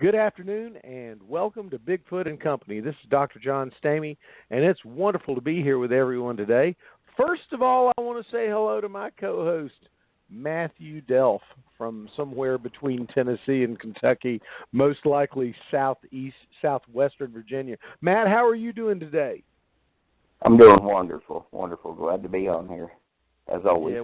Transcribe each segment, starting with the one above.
Good afternoon and welcome to Bigfoot and Company. This is Dr. John Stamey, and it's wonderful to be here with everyone today. First of all, I want to say hello to my co-host, Matthew Delph, from somewhere between Tennessee and Kentucky, most likely southwestern Virginia. Matt, how are you doing today? I'm doing wonderful. Glad to be on here, as always. Yeah,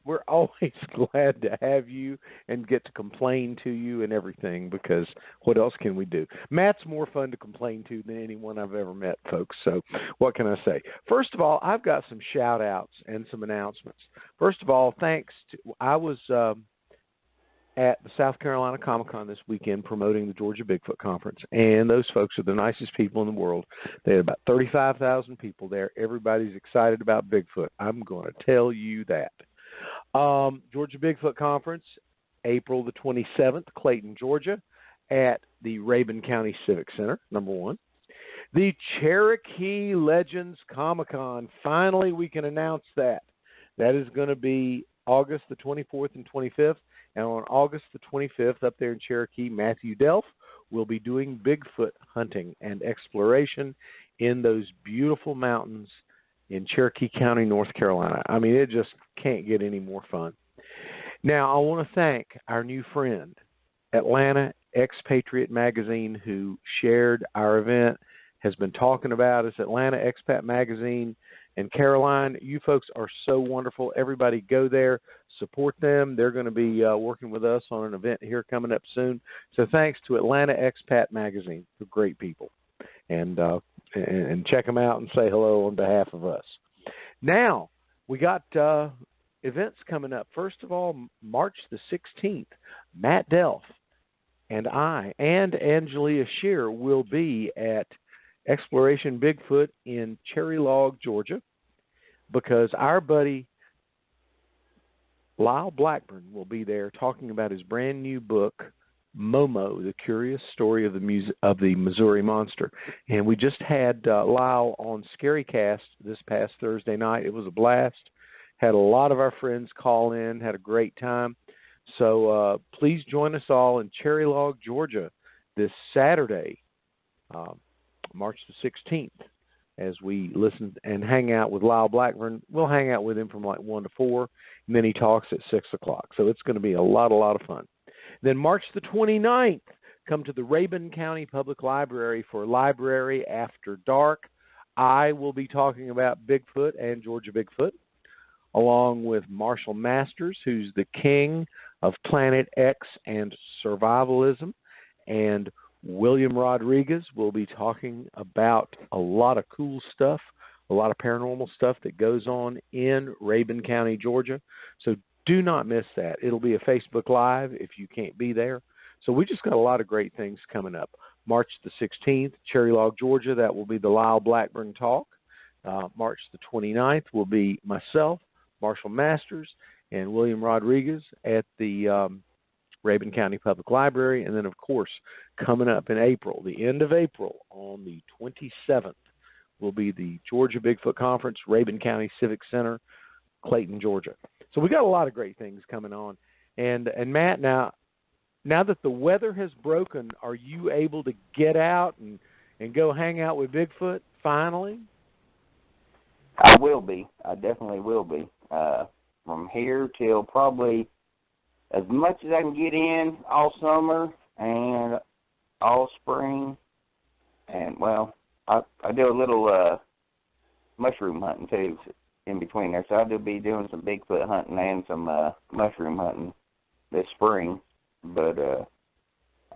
we're always glad to have you and get to complain to you and everything, because what else can we do? Matt's more fun to complain to than anyone I've ever met, folks. So what can I say? First of all, I've got some shout-outs and some announcements. First of all, I was at the South Carolina Comic-Con this weekend promoting the Georgia Bigfoot Conference, and those folks are the nicest people in the world. They had about 35,000 people there. Everybody's excited about Bigfoot. I'm going to tell you that. Georgia Bigfoot Conference, April the 27th, Clayton, Georgia, at the Rabun County Civic Center, number one. The Cherokee Legends Comic-Con, finally we can announce that. That is going to be August the 24th and 25th, and on August the 25th, up there in Cherokee, Matthew Delph will be doing Bigfoot hunting and exploration in those beautiful mountains in Cherokee County, North Carolina. I mean, it just can't get any more fun. Now, I want to thank our new friend, Atlanta Expatriate Magazine, who shared our event, has been talking about us. Atlanta Expat Magazine and Caroline, you folks are so wonderful. Everybody go there, support them. They're going to be working with us on an event here coming up soon. So thanks to Atlanta Expat Magazine. They're great people. And check them out and say hello on behalf of us. Now, we got events coming up. First of all, March the 16th, Matt Delph and I and Angelia Shear will be at Exploration Bigfoot in Cherry Log, Georgia, because our buddy Lyle Blackburn will be there talking about his brand new book, Momo, The Curious Story of the Missouri Monster. And we just had Lyle on Scarycast this past Thursday night. It was a blast. Had a lot of our friends call in, had a great time. So please join us all in Cherry Log, Georgia this Saturday, March the 16th, as we listen and hang out with Lyle Blackburn. We'll hang out with him from like 1 to 4, and then he talks at 6 o'clock. So it's going to be a lot of fun. Then March the 29th, come to the Rabun County Public Library for Library After Dark. I will be talking about Bigfoot and Georgia Bigfoot, along with Marshall Masters, who's the king of Planet X and survivalism, and William Rodriguez will be talking about a lot of cool stuff, a lot of paranormal stuff that goes on in Rabun County, Georgia. So do not miss that. It'll be a Facebook Live if you can't be there. So we just got a lot of great things coming up. March the 16th, Cherry Log, Georgia, that will be the Lyle Blackburn Talk. March the 29th will be myself, Marshall Masters, and William Rodriguez at the Rabun County Public Library. And then, of course, coming up in April, the end of April, on the 27th, will be the Georgia Bigfoot Conference, Rabun County Civic Center, Clayton, Georgia. So we got a lot of great things coming on. And Matt, now that the weather has broken, are you able to get out and go hang out with Bigfoot finally? I will be. I definitely will be. From here till probably as much as I can get in all summer and all spring. And, well, I do a little mushroom hunting, too, in between there. So I'll be doing some Bigfoot hunting and some mushroom hunting this spring. But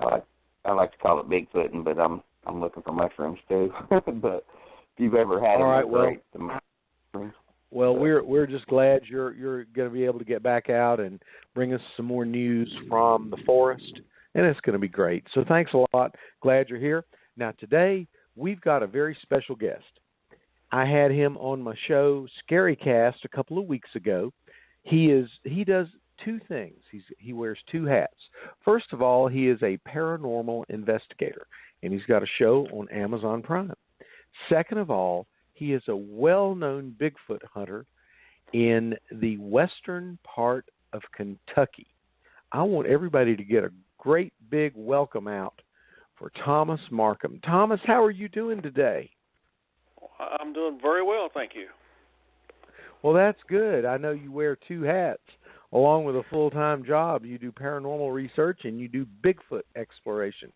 I like to call it Bigfooting, but I'm looking for mushrooms, too. But if you've ever had them, great. Well, we're just glad you're going to be able to get back out and bring us some more news from the forest, and it's going to be great. So thanks a lot. Glad you're here. Now, today, we've got a very special guest. I had him on my show, Scarycast, a couple of weeks ago. He does two things. He wears two hats. First of all, he is a paranormal investigator, and he's got a show on Amazon Prime. Second of all, he is a well-known Bigfoot hunter in the western part of Kentucky. I want everybody to get a great big welcome out for Thomas Markham. Thomas, how are you doing today? I'm doing very well, thank you. Well, that's good. I know you wear two hats. Along with a full-time job, you do paranormal research and you do Bigfoot exploration.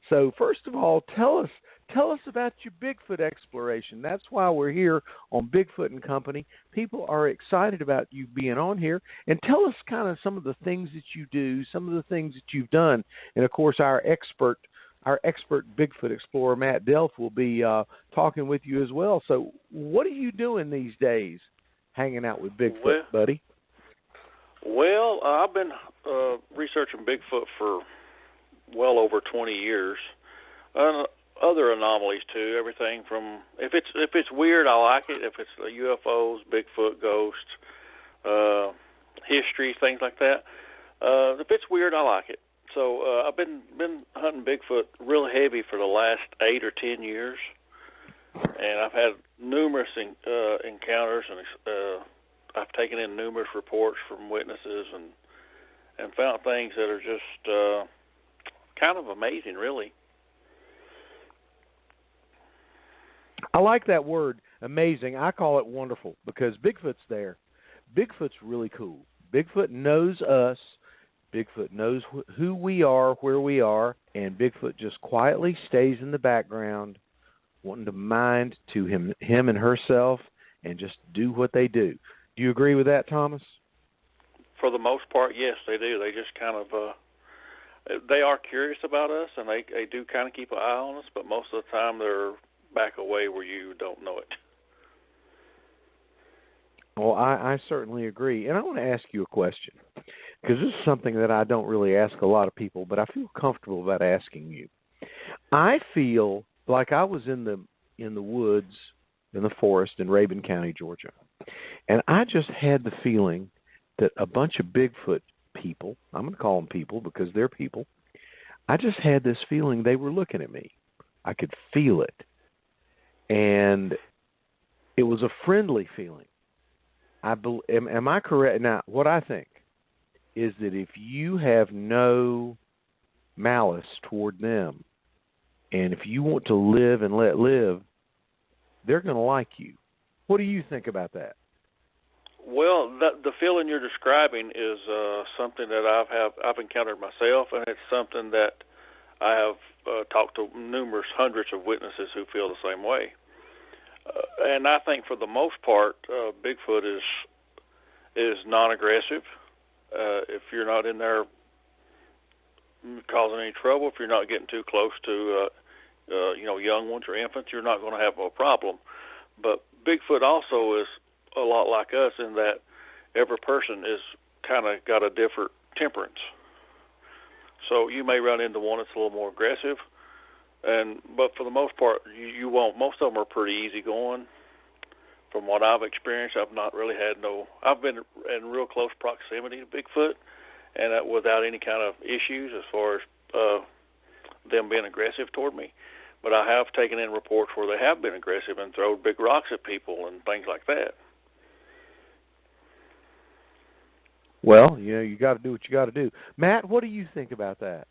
So first of all, tell us about your Bigfoot exploration. That's why we're here on Bigfoot and Company. People are excited about you being on here. And tell us kind of some of the things that you do, some of the things that you've done. And, of course, our expert Bigfoot explorer, Matt Delf, will be talking with you as well. So what are you doing these days hanging out with Bigfoot, buddy? Well, I've been researching Bigfoot for well over 20 years. Other anomalies too. Everything from if it's weird, I like it. If it's UFOs, Bigfoot, ghosts, history, things like that. If it's weird, I like it. So I've been hunting Bigfoot real heavy for the last 8 or 10 years, and I've had numerous encounters, and I've taken in numerous reports from witnesses and found things that are just kind of amazing, really. I like that word, amazing. I call it wonderful because Bigfoot's there. Bigfoot's really cool. Bigfoot knows us. Bigfoot knows who we are, where we are, and Bigfoot just quietly stays in the background, wanting to mind to him and herself and just do what they do. Do you agree with that, Thomas? For the most part, yes, they do. They just kind of they are curious about us, and they do kind of keep an eye on us, but most of the time they're back away where you don't know it. Well, I certainly agree. And I want to ask you a question, because this is something that I don't really ask a lot of people, but I feel comfortable about asking you. I feel like I was in the woods, in the forest in Rabun County, Georgia, and I just had the feeling that a bunch of Bigfoot people, I'm going to call them people because they're people, I just had this feeling they were looking at me. I could feel it. And it was a friendly feeling. Am I correct? Now, what I think is that if you have no malice toward them, and if you want to live and let live, they're going to like you. What do you think about that? Well, the feeling you're describing is something that I've encountered myself, and it's something that I have talked to numerous hundreds of witnesses who feel the same way. And I think for the most part, Bigfoot is non-aggressive. If you're not in there causing any trouble, if you're not getting too close to young ones or infants, you're not going to have a problem. But Bigfoot also is a lot like us in that every person is kind of got a different temperance. So you may run into one that's a little more aggressive, but for the most part, you won't. Most of them are pretty easygoing. From what I've experienced, I've not really had I've been in real close proximity to Bigfoot, and without any kind of issues as far as them being aggressive toward me. But I have taken in reports where they have been aggressive and thrown big rocks at people and things like that. Well, you got to do what you got to do. Matt, what do you think about that?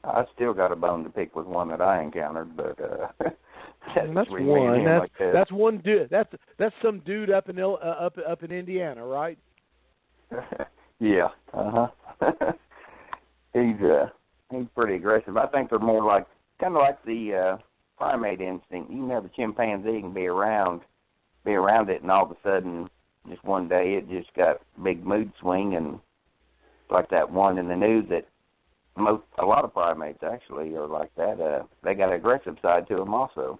I still got a bone to pick with one that I encountered, but that's one. That's one dude. That's some dude up in Indiana, right? Yeah. He's pretty aggressive. I think they're more like kind of like the primate instinct. You can have a chimpanzee and be around it, and all of a sudden, just one day, it just got a big mood swing, and like that one in the news that a lot of primates actually are like that. They got an aggressive side to them also.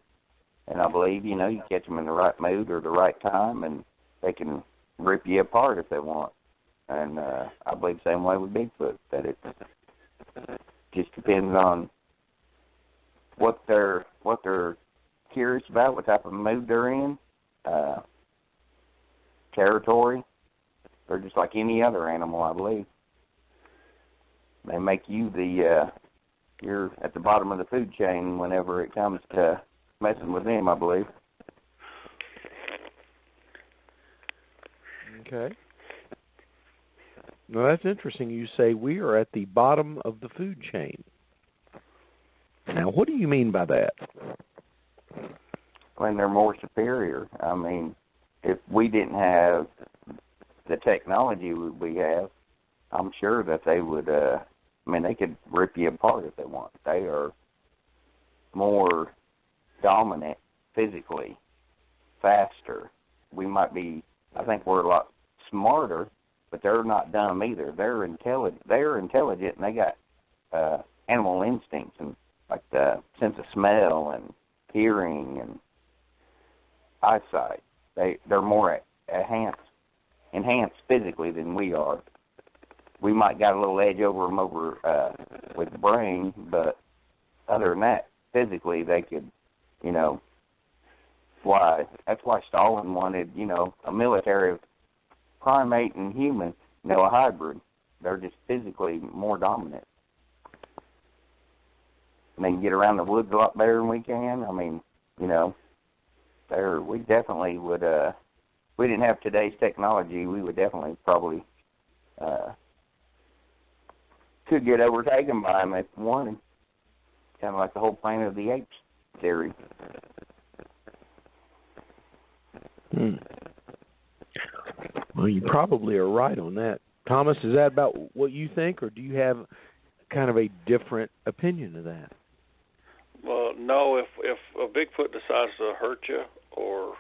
And I believe, you catch them in the right mood or the right time, and they can rip you apart if they want. And I believe the same way with Bigfoot, that it just depends on what they're curious about, what type of mood they're in, territory. They're just like any other animal, I believe. They make you you're at the bottom of the food chain whenever it comes to messing with them, I believe. Okay. Well, that's interesting. You say we are at the bottom of the food chain. Now, what do you mean by that? When they're more superior. I mean, if we didn't have the technology we have, I'm sure that they would, they could rip you apart if they want. They are more dominant physically, faster. We might be, I think we're a lot smarter, but they're not dumb either. They're intelligent, and they got animal instincts and like the sense of smell and hearing and eyesight. They're more enhanced physically than we are. We might got a little edge over them with the brain, but other than that, physically they could, that's why Stalin wanted, a military primate and human, a hybrid. They're just physically more dominant. And they can get around the woods a lot better than we can. I mean, we definitely would, if we didn't have today's technology, we would definitely probably could get overtaken by them if we wanted. Kind of like the whole Planet of the Apes theory. Well, you probably are right on that. Thomas, is that about what you think, or do you have kind of a different opinion of that? Well, no, if a Bigfoot decides to hurt you or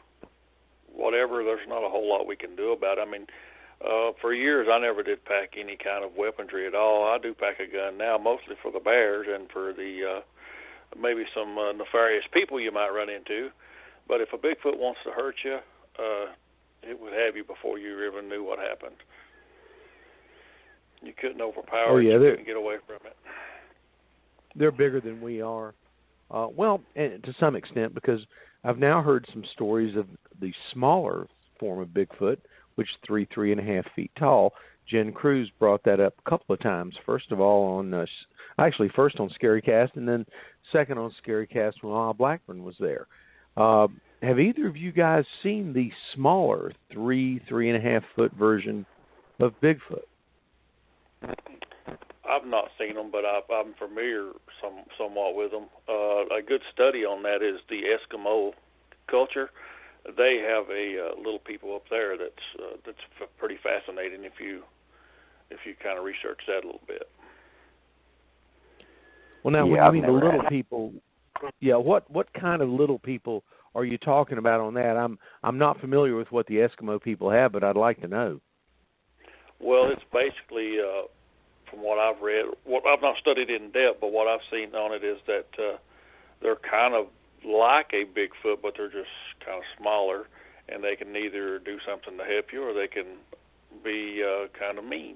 whatever, there's not a whole lot we can do about it. I mean, for years I never did pack any kind of weaponry at all. I do pack a gun now, mostly for the bears and for the maybe some nefarious people you might run into. But if a Bigfoot wants to hurt you, it would have you before you even knew what happened. You couldn't overpower it. You couldn't get away from it. They're bigger than we are. Well, and to some extent, because I've now heard some stories of the smaller form of Bigfoot, which is 3.5 feet tall. Jen Cruz brought that up a couple of times. First of all, first on Scarycast, and then second on Scarycast when Al Blackburn was there. Have either of you guys seen the smaller 3.5 foot version of Bigfoot? I've not seen them, but I'm familiar somewhat with them. A good study on that is the Eskimo culture. They have a little people up there that's pretty fascinating if you kind of research that a little bit. Well, now when you mean the little people, what kind of little people are you talking about on that? I'm not familiar with what the Eskimo people have, but I'd like to know. Well, it's basically, from what I've read, what I've not studied in depth, but what I've seen on it is that they're kind of like a Bigfoot, but they're just kind of smaller, and they can either do something to help you or they can be kind of mean.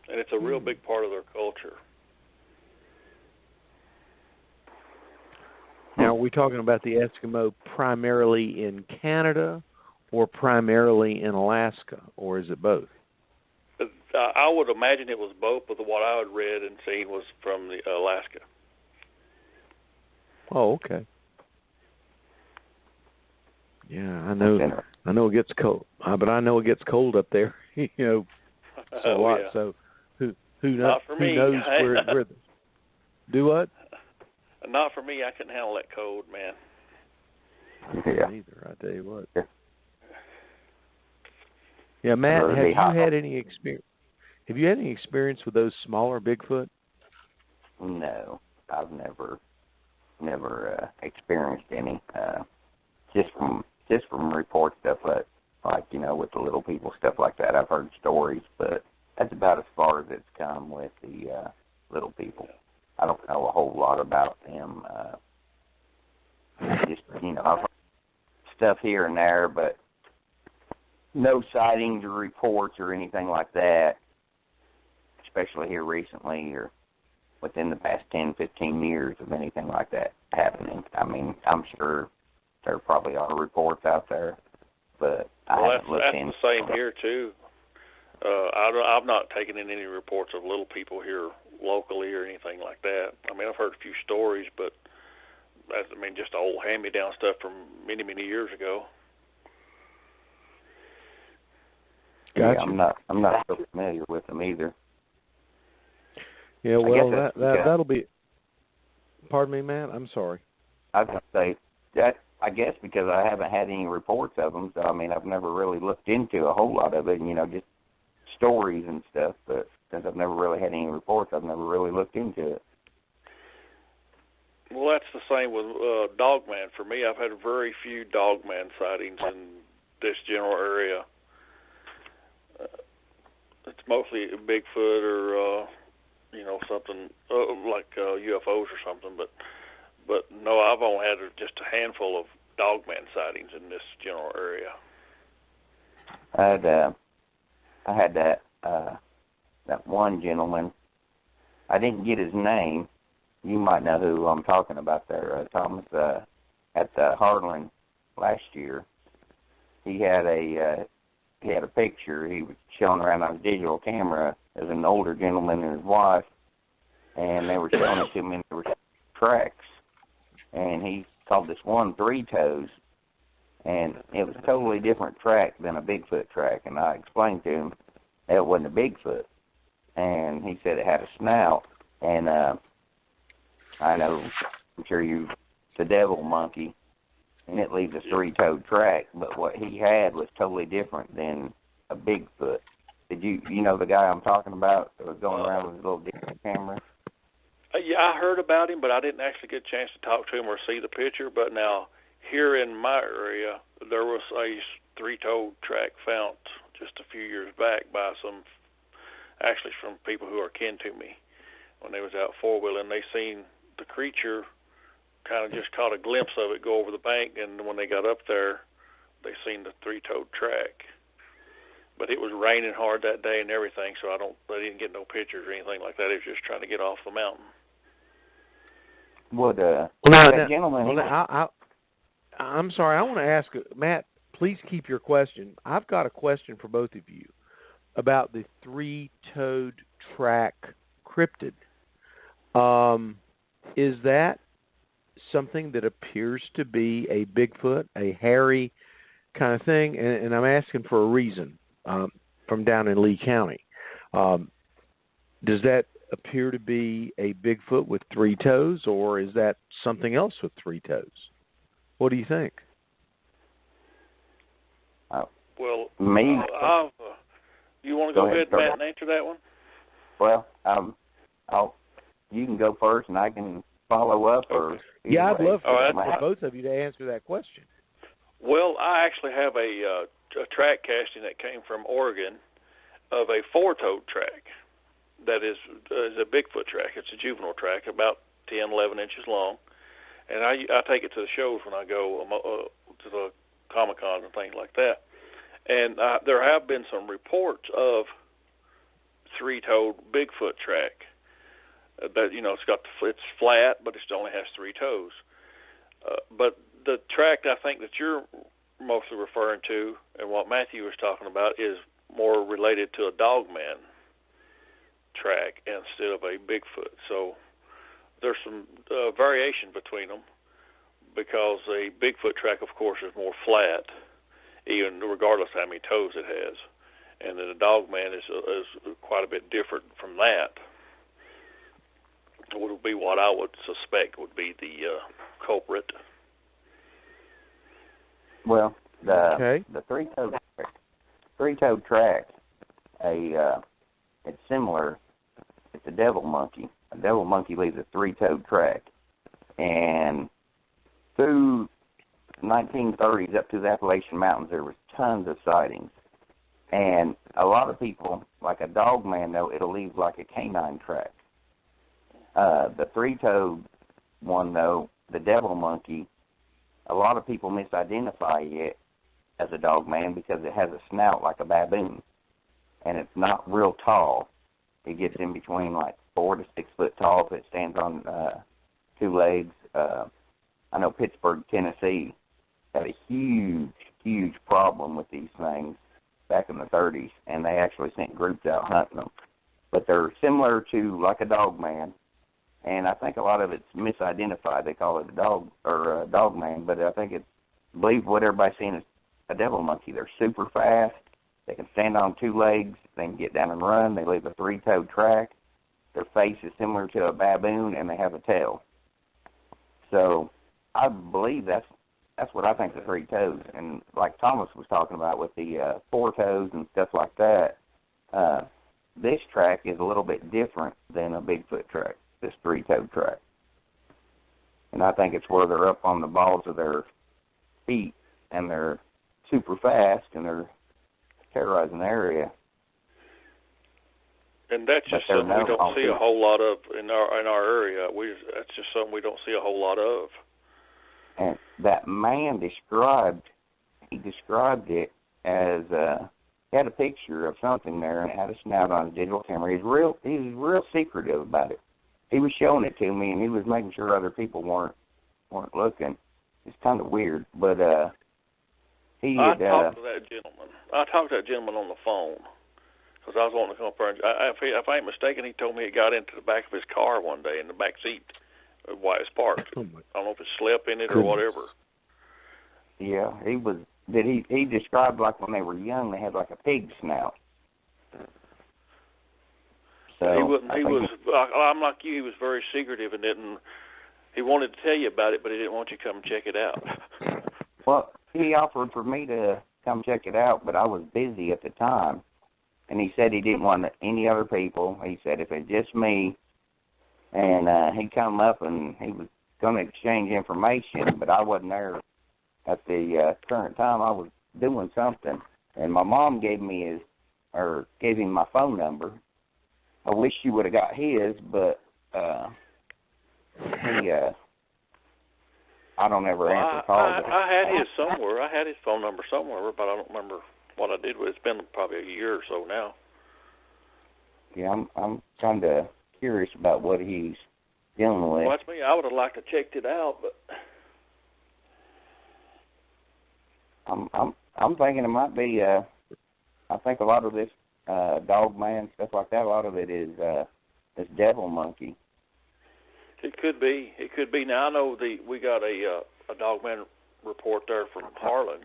And it's a real big part of their culture. Now, are we talking about the Eskimo primarily in Canada or primarily in Alaska, or is it both? I would imagine it was both, but what I had read and seen was from the Alaska. Oh, okay. Yeah, I know it gets cold, but I know it gets cold up there. So a lot. Yeah. So who knows? Who knows where do what? Not for me. I couldn't handle that cold, man. Yeah. Neither. I tell you what. Yeah, Matt, have you had any experience? Have you had any experience with those smaller Bigfoot? No, I've never experienced any. Just from report stuff, like with the little people, stuff like that. I've heard stories, but that's about as far as it's come with the little people. I don't know a whole lot about them. Just I've heard stuff here and there, but no sightings or reports or anything like that, especially here recently or within the past 10, 15 years of anything like that happening. I mean, I'm sure there probably are reports out there, but I haven't looked into it. That's the same here, too. I've not taken in any reports of little people here locally or anything like that. I mean, I've heard a few stories, but just old hand-me-down stuff from many, many years ago. Gotcha. Yeah, I'm not so familiar with them either. Yeah, well, that'll be. Pardon me, Matt. I'm sorry. I was going to say that. I guess because I haven't had any reports of them, so I mean I've never really looked into a whole lot of it. Just stories and stuff. But since I've never really had any reports, I've never really looked into it. Well, that's the same with dogman. For me, I've had very few dogman sightings in this general area. It's mostly Bigfoot or something like UFOs or something. But no, I've only had just a handful of dogman sightings in this general area. I had that one gentleman. I didn't get his name. You might know who I'm talking about there, Thomas. At the Harlan last year, he had a picture. He was showing around on a digital camera as an older gentleman and his wife, and they were showing it to me, and there were tracks. And he called this one 3-toes, and it was a totally different track than a Bigfoot track. And I explained to him that it wasn't a Bigfoot, and he said it had a snout. And I know, I'm sure it's a devil monkey, and it leaves a 3-toed track. But what he had was totally different than a Bigfoot. Did you know the guy I'm talking about that was going around with his little digital camera? Yeah, I heard about him, but I didn't actually get a chance to talk to him or see the picture. But now, here in my area, there was a 3-toed track found just a few years back by from people who are kin to me, when they was out four-wheeling. They seen the creature, kind of just caught a glimpse of it go over the bank, and when they got up there, they seen the 3-toed track. But it was raining hard that day and everything, so they didn't get no pictures or anything like that. It was just trying to get off the mountain. Gentleman... I'm sorry. I want to ask, Matt, please keep your question. I've got a question for both of you about the 3-toed track cryptid. Is that something that appears to be a Bigfoot, a hairy kind of thing? And I'm asking for a reason from down in Lee County. Does that appear to be a Bigfoot with 3 toes, or is that something else with 3 toes? What do you think? Well, me. You want to go ahead, Matt, and answer that one? Well, you can go first, and I can follow up. Or yeah, I'd love for both of you to answer that question. Well, I actually have a track casting that came from Oregon of a 4-toed track that is a Bigfoot track. It's a juvenile track, about 10, 11 inches long. And I take it to the shows when I go to the Comic-Cons and things like that. And there have been some reports of 3-toed Bigfoot track. That it's flat, but it only has 3 toes. But the track I think that you're mostly referring to, and what Matthew was talking about, is more related to a dogman track instead of a Bigfoot. So there's some variation between them, because a Bigfoot track, of course, is more flat, even regardless of how many toes it has. And then a dogman is quite a bit different from that. It would be what I would suspect would be the culprit. Well, the 3-toed track, it's similar. It's a devil monkey. A devil monkey leaves a 3-toed track, and through the 1930s up to the Appalachian Mountains, there was tons of sightings. And a lot of people, like a dogman, though, it'll leave like a canine track. The 3-toed one, though, the devil monkey, a lot of people misidentify it as a dogman because it has a snout like a baboon, and it's not real tall. It gets in between like 4 to 6 foot tall if it stands on 2 legs. I know Pittsburgh, Tennessee, had a huge problem with these things back in the 30s, and they actually sent groups out hunting them. But they're similar to like a dogman, and I think a lot of it's misidentified. They call it a dog or a dogman, but I think it's believe what everybody's seeing is a devil monkey. They're super fast, They can stand on two legs. They can get down and run. They leave a three-toed track. Their face is similar to a baboon, and they have a tail. So I believe that's what I think the three toes. And like Thomas was talking about with the four toes and stuff like that, this track is a little bit different than a Bigfoot track, this three-toed track. And I think it's where they're up on the balls of their feet, and they're super fast, and they're terrorizing the area. And that's just something we don't see a whole lot of in our area. That's just something we don't see a whole lot of. And that man described it as he had a picture of something there and had a snout on a digital camera. He was real secretive about it. He was showing it to me, and he was making sure other people weren't looking. It's kind of weird, but I talked to that gentleman. I talked to that gentleman on the phone because I was wanting to come up there. If I ain't mistaken, he told me he got into the back of his car one day in the back seat while it was parked. I don't know if it slept in it or whatever. Yeah, he was. He described like when they were young, they had like a pig snout. So I'm like you. He was very secretive and didn't. He wanted to tell you about it, but he didn't want you to come check it out. Well, he offered for me to come check it out, but I was busy at the time, and he said he didn't want any other people. He said if it's just me, and he'd come up and he was going to exchange information, but I wasn't there at the current time. I was doing something, and my mom gave him my phone number. I wish she would have got his, but I don't ever answer calls. I had his somewhere. I had his phone number somewhere, but I don't remember what I did with it. It's been probably a year or so now. Yeah, I'm kind of curious about what he's dealing with. Well, that's me. I would have liked to checked it out, but I'm thinking it might be. I think a lot of this dog man stuff like that. A lot of it is this devil monkey. It could be. It could be. Now I know we got a dog man report there from Harlan,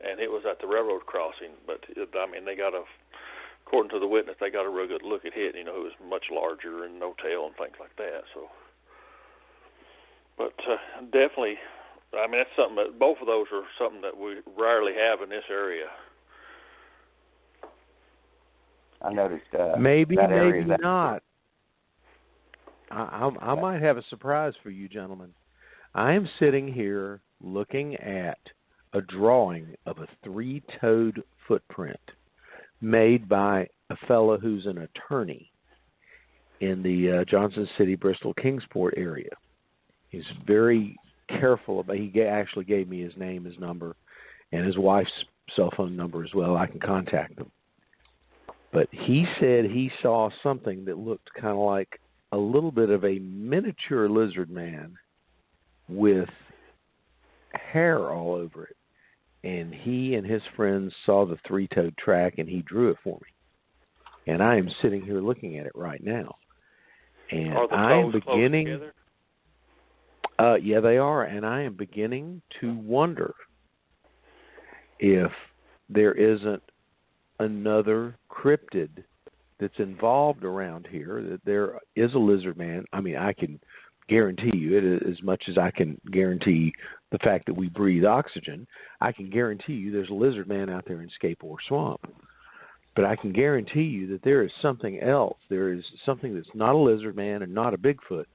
and it was at the railroad crossing. But I mean, according to the witness, they got a real good look at it. You know, it was much larger and no tail and things like that. So, but definitely, I mean, that's something that both of those are something that we rarely have in this area. I noticed. Maybe not. I might have a surprise for you, gentlemen. I am sitting here looking at a drawing of a three-toed footprint made by a fellow who's an attorney in the Johnson City, Bristol, Kingsport area. He's very careful about. He actually gave me his name, his number, and his wife's cell phone number as well. I can contact them. But he said he saw something that looked kind of like a little bit of a miniature lizard man with hair all over it. And he and his friends saw the three-toed track, and he drew it for me. And I am sitting here looking at it right now. And I am beginning... yeah, they are. And I am beginning to wonder if there isn't another cryptid that's involved around here, that there is a lizard man. I mean, I can guarantee you it as much as I can guarantee the fact that we breathe oxygen. I can guarantee you there's a lizard man out there in Scapor Swamp. But I can guarantee you that there is something else. There is something that's not a lizard man and not a Bigfoot.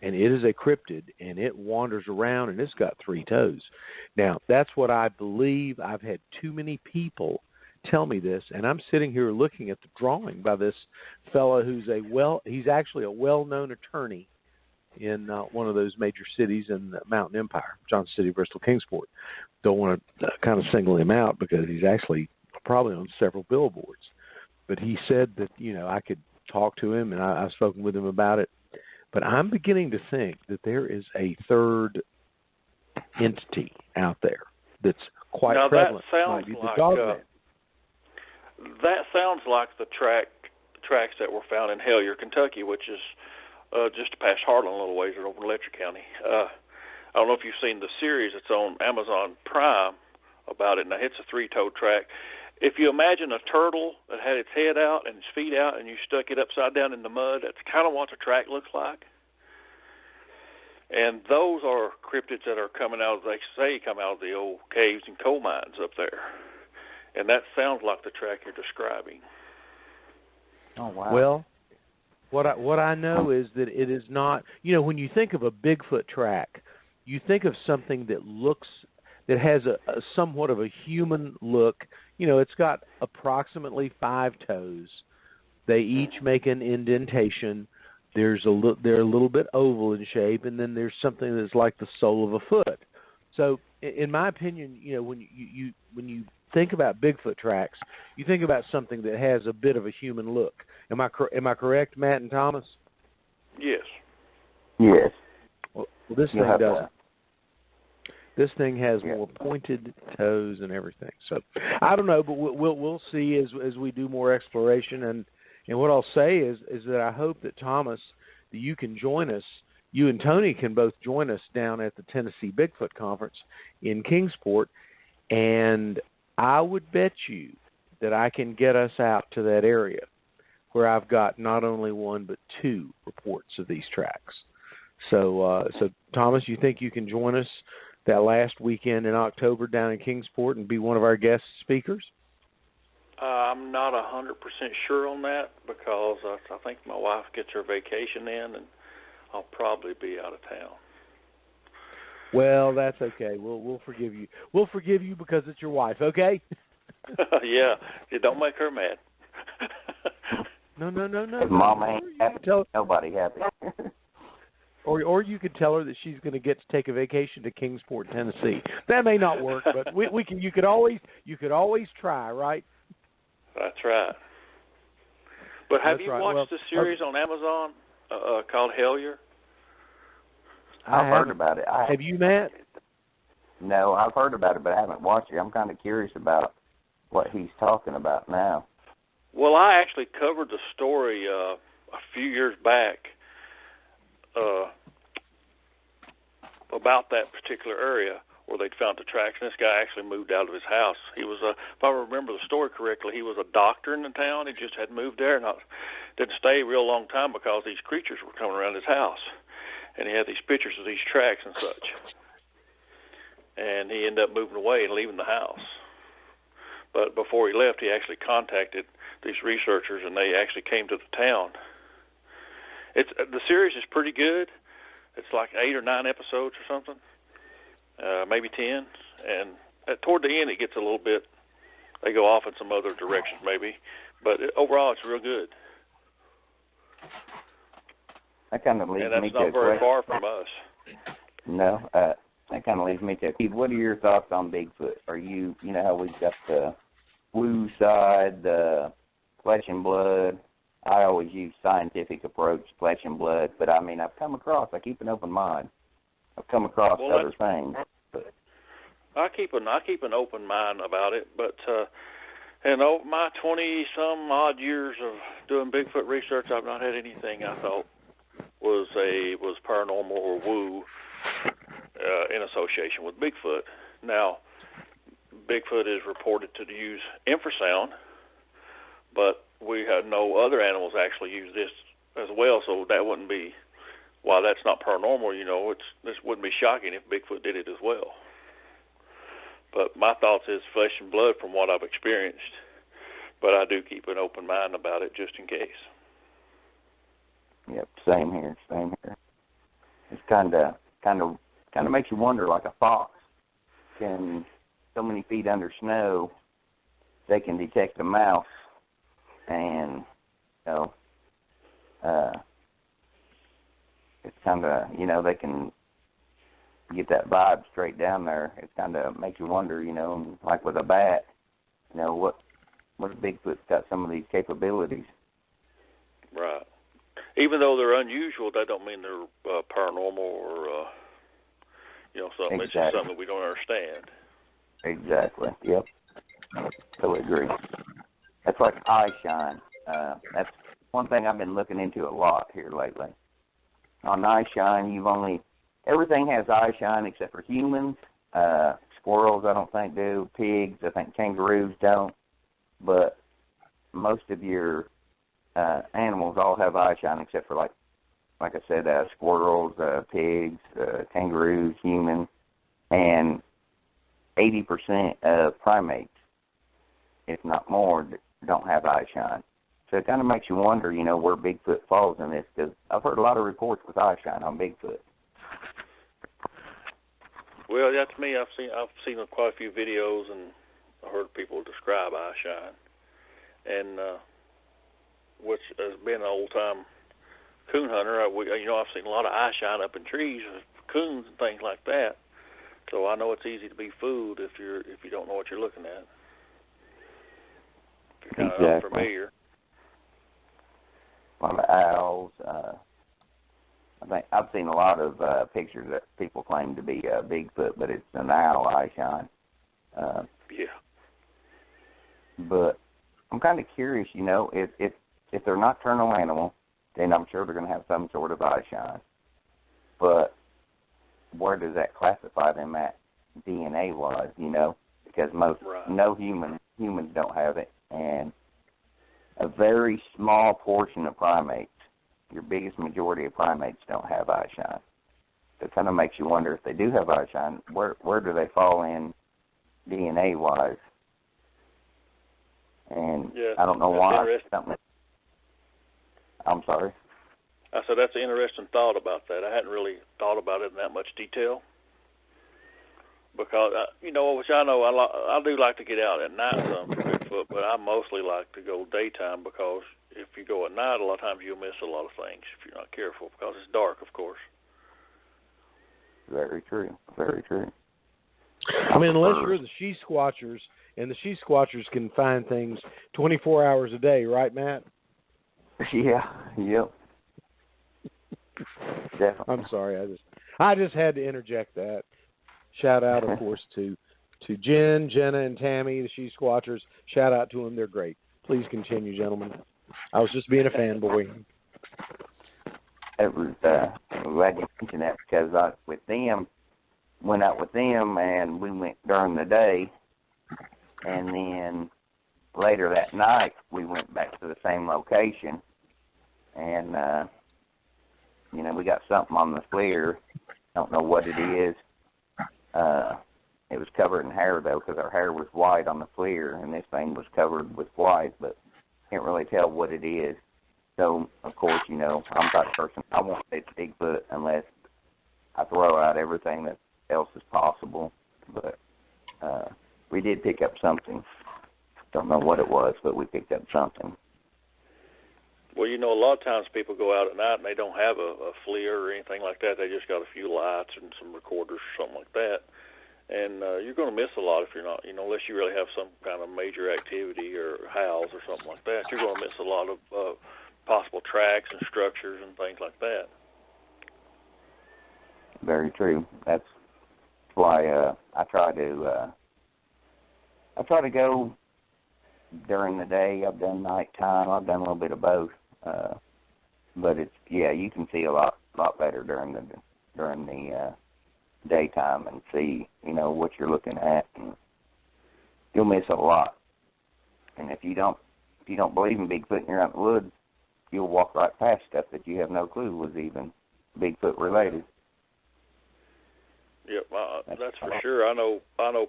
And it is a cryptid, and it wanders around, and it's got three toes. Now, that's what I believe. I've had too many people tell me this, and I'm sitting here looking at the drawing by this fellow who's he's actually a well-known attorney in one of those major cities in the Mountain Empire, Johnson City, Bristol, Kingsport. Don't want to kind of single him out because he's actually probably on several billboards. But he said that, I could talk to him, and I've spoken with him about it. But I'm beginning to think that there is a third entity out there that's quite prevalent. That sounds that sounds like the tracks that were found in Hellier, Kentucky, which is just past Harlan a little ways over in Letcher County. I don't know if you've seen the series. It's on Amazon Prime about it. Now, it's a three-toed track, if you imagine a turtle that had its head out and its feet out and you stuck it upside down in the mud, that's kind of what the track looks like. And those are cryptids that are coming out, they say, come out of the old caves and coal mines up there. And that sounds like the track you're describing. Oh, wow. Well, what I know is that it is not, when you think of a Bigfoot track, you think of something that has a somewhat of a human look. It's got approximately 5 toes. They each make an indentation. They're a little bit oval in shape, and then there's something that's like the sole of a foot. So, in my opinion, when you think about Bigfoot tracks, you think about something that has a bit of a human look. Am I correct, Matt and Thomas? Yes. Yes. Well, this thing doesn't. This thing has more pointed toes and everything. So I don't know, but we'll see as we do more exploration. And what I'll say is that I hope that Thomas, that you can join us. You and Tony can both join us down at the Tennessee Bigfoot Conference in Kingsport, and I would bet you that I can get us out to that area where I've got not only 1 but 2 reports of these tracks. So Thomas, you think you can join us that last weekend in October down in Kingsport and be one of our guest speakers? I'm not 100% sure on that because I think my wife gets her vacation in, and I'll probably be out of town. Well, that's okay. We'll forgive you. We'll forgive you because it's your wife, okay? Yeah, don't make her mad. No. If Mama ain't happy, nobody happy. Or you could tell her that she's going to get to take a vacation to Kingsport, Tennessee. That may not work, but we can. You could always try, right? That's right. But have you watched Well, the series on Amazon called Hellier? I've heard about it. Have you, Matt? No, I've heard about it, but I haven't watched it. I'm kind of curious about what he's talking about now. Well, I actually covered the story a few years back about that particular area where they'd found the tracks, and this guy actually moved out of his house. He was, if I remember the story correctly, he was a doctor in the town. He just had moved there and didn't stay a real long time because these creatures were coming around his house. And he had these pictures of these tracks and such. And he ended up moving away and leaving the house. But before he left, he actually contacted these researchers, and they actually came to the town. The series is pretty good. It's like 8 or 9 episodes or something, maybe 10. And toward the end, it gets a little bit. They go off in some other directions, maybe. But overall, it's real good. That kind of leads me to a question. And that's not very far from us. No, that kind of leads me to, Keith, what are your thoughts on Bigfoot? Are you know how we've got the woo side, the flesh and blood. I always use scientific approach, flesh and blood, but I keep an open mind. I've come across other things. But I keep an open mind about it, but my 20-some odd years of doing Bigfoot research, I've not had anything I thought was paranormal or woo in association with Bigfoot. Now, Bigfoot is reported to use infrasound, but we have no other animals actually use this as well, so that wouldn't be, while that's not paranormal, this wouldn't be shocking if Bigfoot did it as well. But my thoughts is flesh and blood from what I've experienced, but I do keep an open mind about it just in case. Yep, same here. It's kind of makes you wonder, like a fox can, so many feet under snow, they can detect a mouse, and it's kind of, they can get that vibe straight down there. It kind of makes you wonder, like with a bat, what if Bigfoot's got some of these capabilities? Right. Even though they're unusual, that don't mean they're paranormal or something. Exactly. It's just something we don't understand. Exactly. Yep. Totally agree. That's like eye shine. That's one thing I've been looking into a lot here lately. On eye shine, everything has eye shine except for humans. Squirrels, I don't think do. Pigs, I think kangaroos don't. but most of your animals all have eye shine except for, like I said, squirrels, pigs, kangaroos, humans, and 80% of primates, if not more, don't have eye shine. So it kind of makes you wonder, where Bigfoot falls in this, because I've heard a lot of reports with eye shine on Bigfoot. Well, yeah, to me, I've seen quite a few videos, and I heard people describe eye shine, and which has been an old-time coon hunter. I've seen a lot of eye shine up in trees, coons and things like that. So I know it's easy to be fooled if you don't know what you're looking at. If you're kind of unfamiliar. A lot of owls. I think I've seen a lot of pictures that people claim to be Bigfoot, but it's an owl eye shine. Yeah. But I'm kind of curious, if they're nocturnal animal, then I'm sure they're going to have some sort of eye shine. But where does that classify them at DNA-wise, Because no humans don't have it, and a very small portion of primates, your biggest majority of primates, don't have eye shine. So it kind of makes you wonder, if they do have eye shine, where do they fall in DNA-wise? And I don't know why. I'm sorry? I said that's an interesting thought about that. I hadn't really thought about it in that much detail. Because, which I know, I do like to get out at night some for Bigfoot, but I mostly like to go daytime, because if you go at night, a lot of times you'll miss a lot of things if you're not careful, because it's dark, of course. Very true. Very true. I mean, unless you're the she squatchers, and the she squatchers can find things 24 hours a day, right, Matt? Yeah. Yep. Definitely. I'm sorry. I just had to interject that. Shout out, of course, to Jen, Jenna, and Tammy, the she squatchers. Shout out to them. They're great. Please continue, gentlemen. I was just being a fanboy. It was glad you mentioned that, because I went out with them, and we went during the day, and then later that night we went back to the same location, and we got something on the FLIR. Don't know what it is. It was covered in hair, though, because our hair was white on the FLIR, and this thing was covered with white, but can't really tell what it is. So, of course, I'm the type of person, I won't say it's Bigfoot unless I throw out everything that else is possible. But we did pick up something. Don't know what it was, but we picked up something. Well, a lot of times people go out at night and they don't have a FLIR or anything like that. They just got a few lights and some recorders or something like that. And you're going to miss a lot if you're not, unless you really have some kind of major activity or howls or something like that. You're going to miss a lot of possible tracks and structures and things like that. Very true. That's why I try to go during the day. I've done nighttime. I've done a little bit of both. But you can see a lot better during the daytime and see, what you're looking at, and you'll miss a lot. And if you don't believe in Bigfoot and you're out in the woods, you'll walk right past stuff that you have no clue was even Bigfoot related. Yep, that's for sure. I know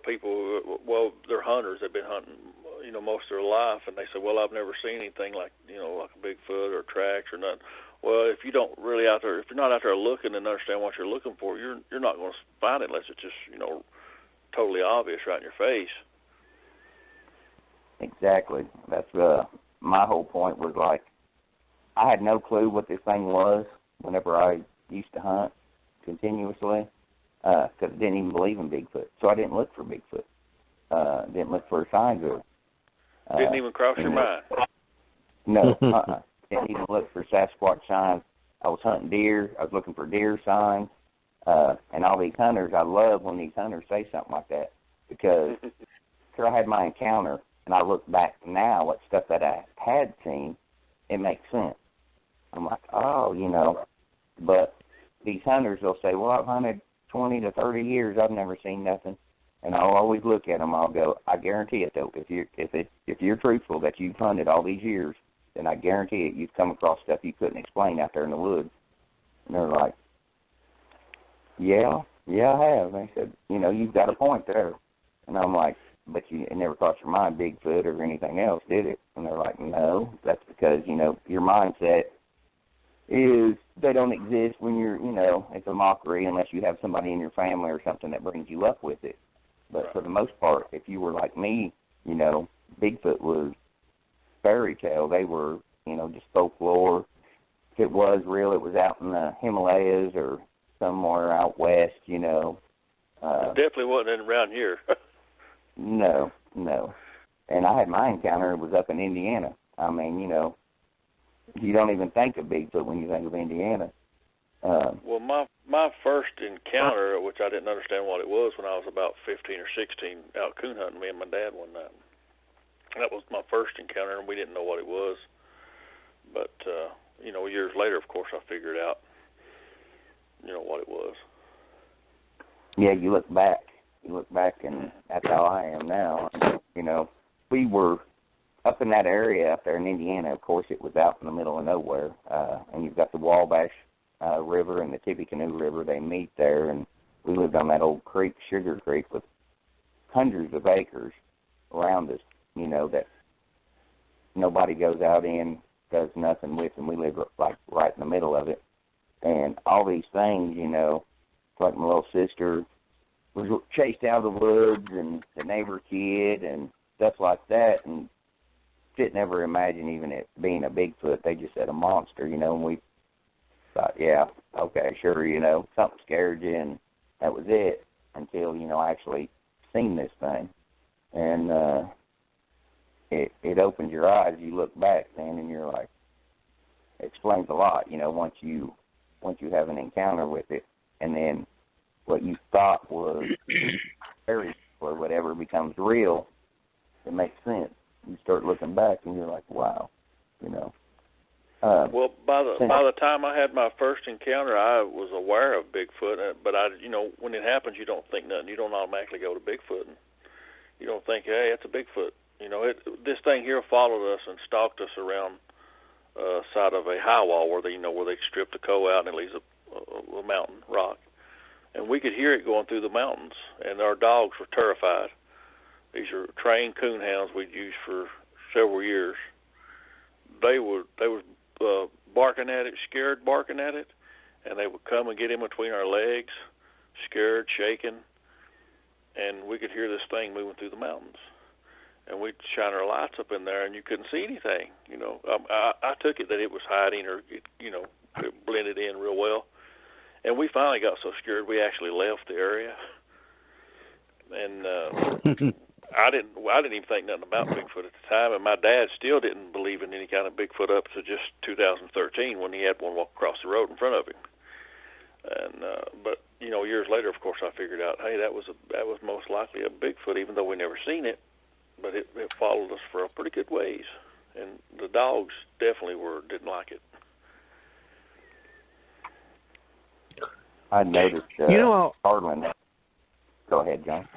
people. Well, they're hunters. They've been hunting, most of their life, and they say, "Well, I've never seen anything like a Bigfoot or tracks or nothing." Well, if you're not out there looking and understand what you're looking for, you're not going to find it unless it's just totally obvious right in your face. Exactly. That's my whole point was, like, I had no clue what this thing was whenever I used to hunt continuously, because I didn't even believe in Bigfoot. So I didn't look for Bigfoot. Didn't look for signs of it. Didn't even cross your mind? No. Didn't even look for Sasquatch signs. I was hunting deer. I was looking for deer signs. And all these hunters, I love when these hunters say something like that, because after I had my encounter and I look back now at stuff that I had seen, it makes sense. I'm like, but these hunters will say, well, I've hunted 20 to 30 years. I've never seen nothing. And I'll always look at them. I'll go, I guarantee it though. If you're truthful that you've hunted all these years, then I guarantee it you've come across stuff you couldn't explain out there in the woods. And they're like, yeah, I have. And they said, you've got a point there. And I'm like, but it never crossed your mind Bigfoot or anything else, did it? And they're like, no, that's because, your mindset is they don't exist when you're, it's a mockery unless you have somebody in your family or something that brings you up with it. But for the most part, if you were like me, Bigfoot was fairy tale. They were, just folklore. If it was real, it was out in the Himalayas or somewhere out west, It definitely wasn't around here. No. And I had my encounter. It was up in Indiana. I mean, you don't even think of Bigfoot when you think of Indiana. Well, my first encounter, which I didn't understand what it was, when I was about 15 or 16 out coon hunting, me and my dad one night. That was my first encounter, and we didn't know what it was. But, years later, of course, I figured out, what it was. Yeah, you look back, and that's how I am now. We were up in that area up there in Indiana. Of course, it was out in the middle of nowhere, and you've got the Wabash River and the Tippecanoe River. They meet there, and we lived on that old creek, Sugar Creek, with hundreds of acres around us, that nobody goes out in, does nothing with, and we live like right in the middle of it. And all these things, like my little sister was chased out of the woods, and the neighbor kid and stuff like that, and didn't ever imagine even it being a Bigfoot. They just said a monster, and we thought, yeah, okay, sure, something scared you, and that was it until, I actually seen this thing. And it opens your eyes. You look back then, and you're like, it explains a lot, once you have an encounter with it, and then what you thought was fairy or whatever becomes real, it makes sense. You start looking back, and you're like, wow, Well, by the time I had my first encounter, I was aware of Bigfoot, but when it happens, you don't think nothing. You don't automatically go to Bigfoot, and you don't think, hey, it's a Bigfoot. This thing here followed us and stalked us around side of a high wall where they stripped the coal out and it leaves a mountain rock, and we could hear it going through the mountains, and our dogs were terrified. These are trained coon hounds we'd used for several years. They were barking at it, scared barking at it, and they would come and get in between our legs, scared, shaking, and we could hear this thing moving through the mountains. And we'd shine our lights up in there, and you couldn't see anything. I took it that it was hiding, or it blended in real well. And we finally got so scared we actually left the area. And I didn't even think nothing about Bigfoot at the time, and my dad still didn't believe in any kind of Bigfoot up to just 2013 when he had one walk across the road in front of him. And but years later, of course, I figured out, hey, that was most likely a Bigfoot, even though we never seen it. But it followed us for a pretty good ways, and the dogs definitely didn't like it. I noticed. Harlan. Go ahead, John.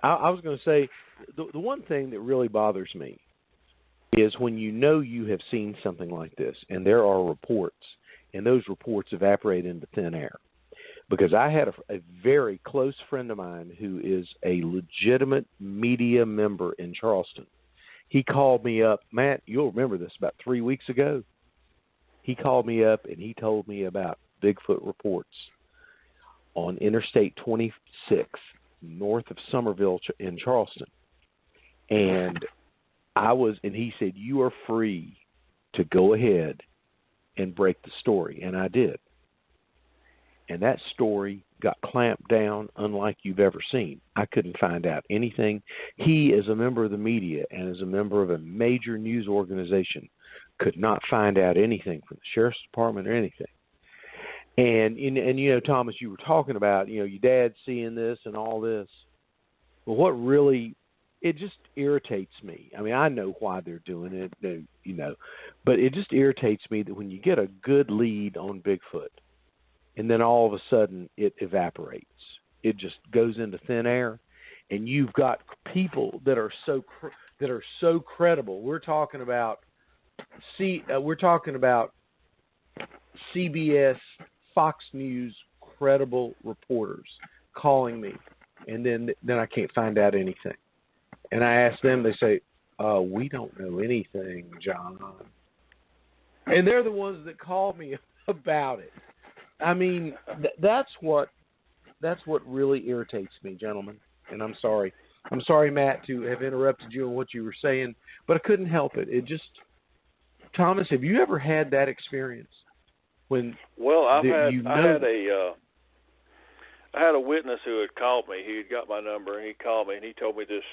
I was going to say the one thing that really bothers me is when you have seen something like this, and there are reports, and those reports evaporate into thin air. Because I had a very close friend of mine who is a legitimate media member in Charleston. He called me up. Matt, you'll remember this, about 3 weeks ago. He called me up, and he told me about Bigfoot reports on Interstate 26 north of Summerville in Charleston. And he said, you are free to go ahead and break the story. And I did. And that story got clamped down unlike you've ever seen. I couldn't find out anything. He, as a member of the media and as a member of a major news organization, could not find out anything from the sheriff's department or anything. And Thomas, you were talking about, your dad seeing this and all this. Well, what really, it just irritates me. I mean, I know why they're doing it, but it just irritates me that when you get a good lead on Bigfoot, and then all of a sudden it evaporates. It just goes into thin air. and you've got people that are so credible. We're talking about CBS, Fox News credible reporters calling me, and then I can't find out anything. And I ask them, they say, we don't know anything, John. And they're the ones that call me about it. I mean, that's what really irritates me, gentlemen. And I'm sorry. I'm sorry, Matt, to have interrupted you on what you were saying, but I couldn't help it. It just, Thomas, have you ever had that experience? Well, I had a witness who had called me. He had got my number, and he called me, and he told me this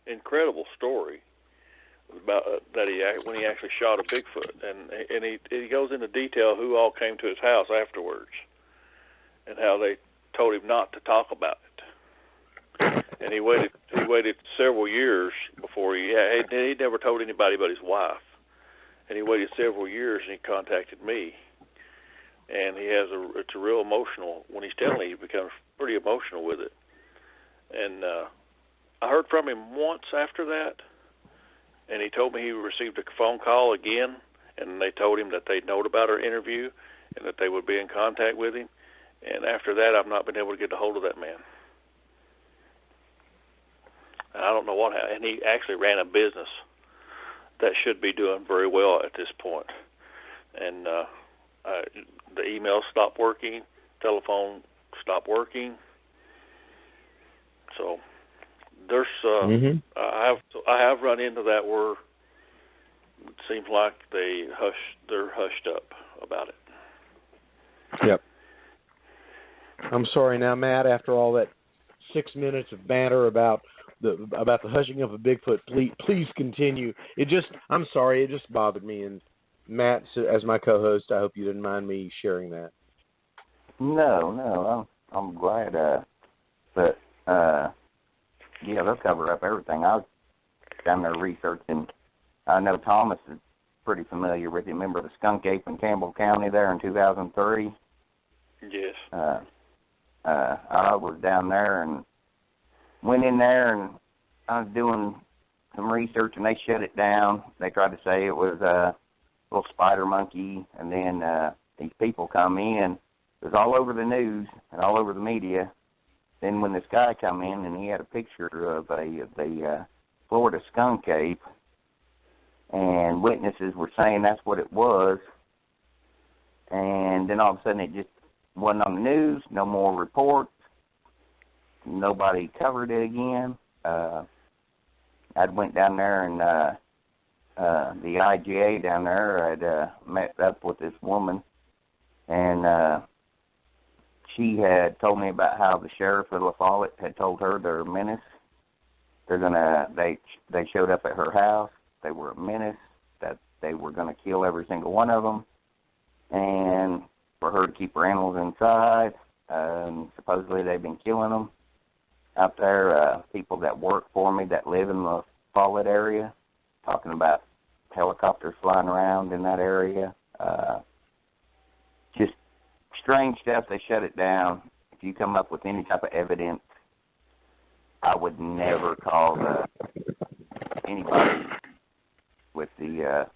incredible story about that when he actually shot a Bigfoot, and he goes into detail who all came to his house afterwards, and how they told him not to talk about it. And he waited several years before he never told anybody but his wife. And he waited several years, and he contacted me. And it's a real emotional, when he's telling me, he becomes pretty emotional with it. And I heard from him once after that, and he told me he received a phone call again, and they told him that they'd known about our interview and that they would be in contact with him. And after that, I've not been able to get a hold of that man. And I don't know what happened. And he actually ran a business that should be doing very well at this point. And the email stopped working, telephone stopped working. So there's I have run into that where it seems like they're hushed up about it. Yep. I'm sorry now, Matt, after all that 6 minutes of banter about the hushing of a Bigfoot, please continue. I'm sorry, it just bothered me. And Matt, as my co-host, I hope you didn't mind me sharing that. No, I'm glad. But they'll cover up everything. I was down there researching. I know Thomas is pretty familiar with it. Remember the skunk ape in Campbell County there in 2003? Yes. I was down there and went in there, and I was doing some research, and they shut it down. They tried to say it was a little spider monkey, and then these people come in. It was all over the news and all over the media. Then when this guy come in, and he had a picture of the Florida skunk ape, and witnesses were saying that's what it was, and then all of a sudden it just wasn't on the news, no more reports. Nobody covered it again. I went down there, and the IGA down there had met up with this woman, and she had told me about how the sheriff of La Follette had told her they're a menace. They showed up at her house. They were a menace, that they were going to kill every single one of them, and for her to keep her animals inside. Supposedly they've been killing them out there. People that work for me that live in the Follette area, talking about helicopters flying around in that area. Just strange stuff. They shut it down. If you come up with any type of evidence, I would never call anybody with the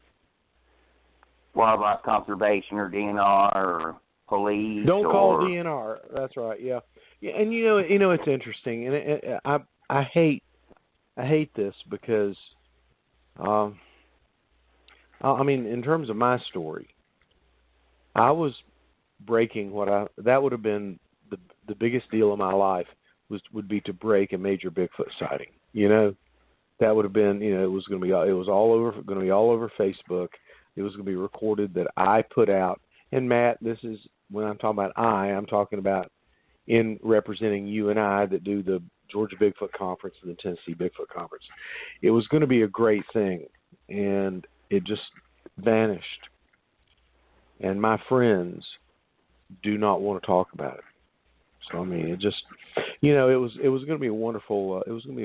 wildlife conservation or DNR or police. Don't call DNR. That's right. Yeah. And you know it's interesting, and I hate this because, I mean, in terms of my story, I was breaking that would have been the biggest deal of my life would be to break a major Bigfoot sighting. That would have been, it was going to be all over Facebook. It was going to be recorded that I put out. And Matt, this is when I'm talking about I'm talking about in representing you and I that do the Georgia Bigfoot Conference and the Tennessee Bigfoot Conference. It was going to be a great thing, and it just vanished. And my friends do not want to talk about it. So I mean, it just, it was going to be a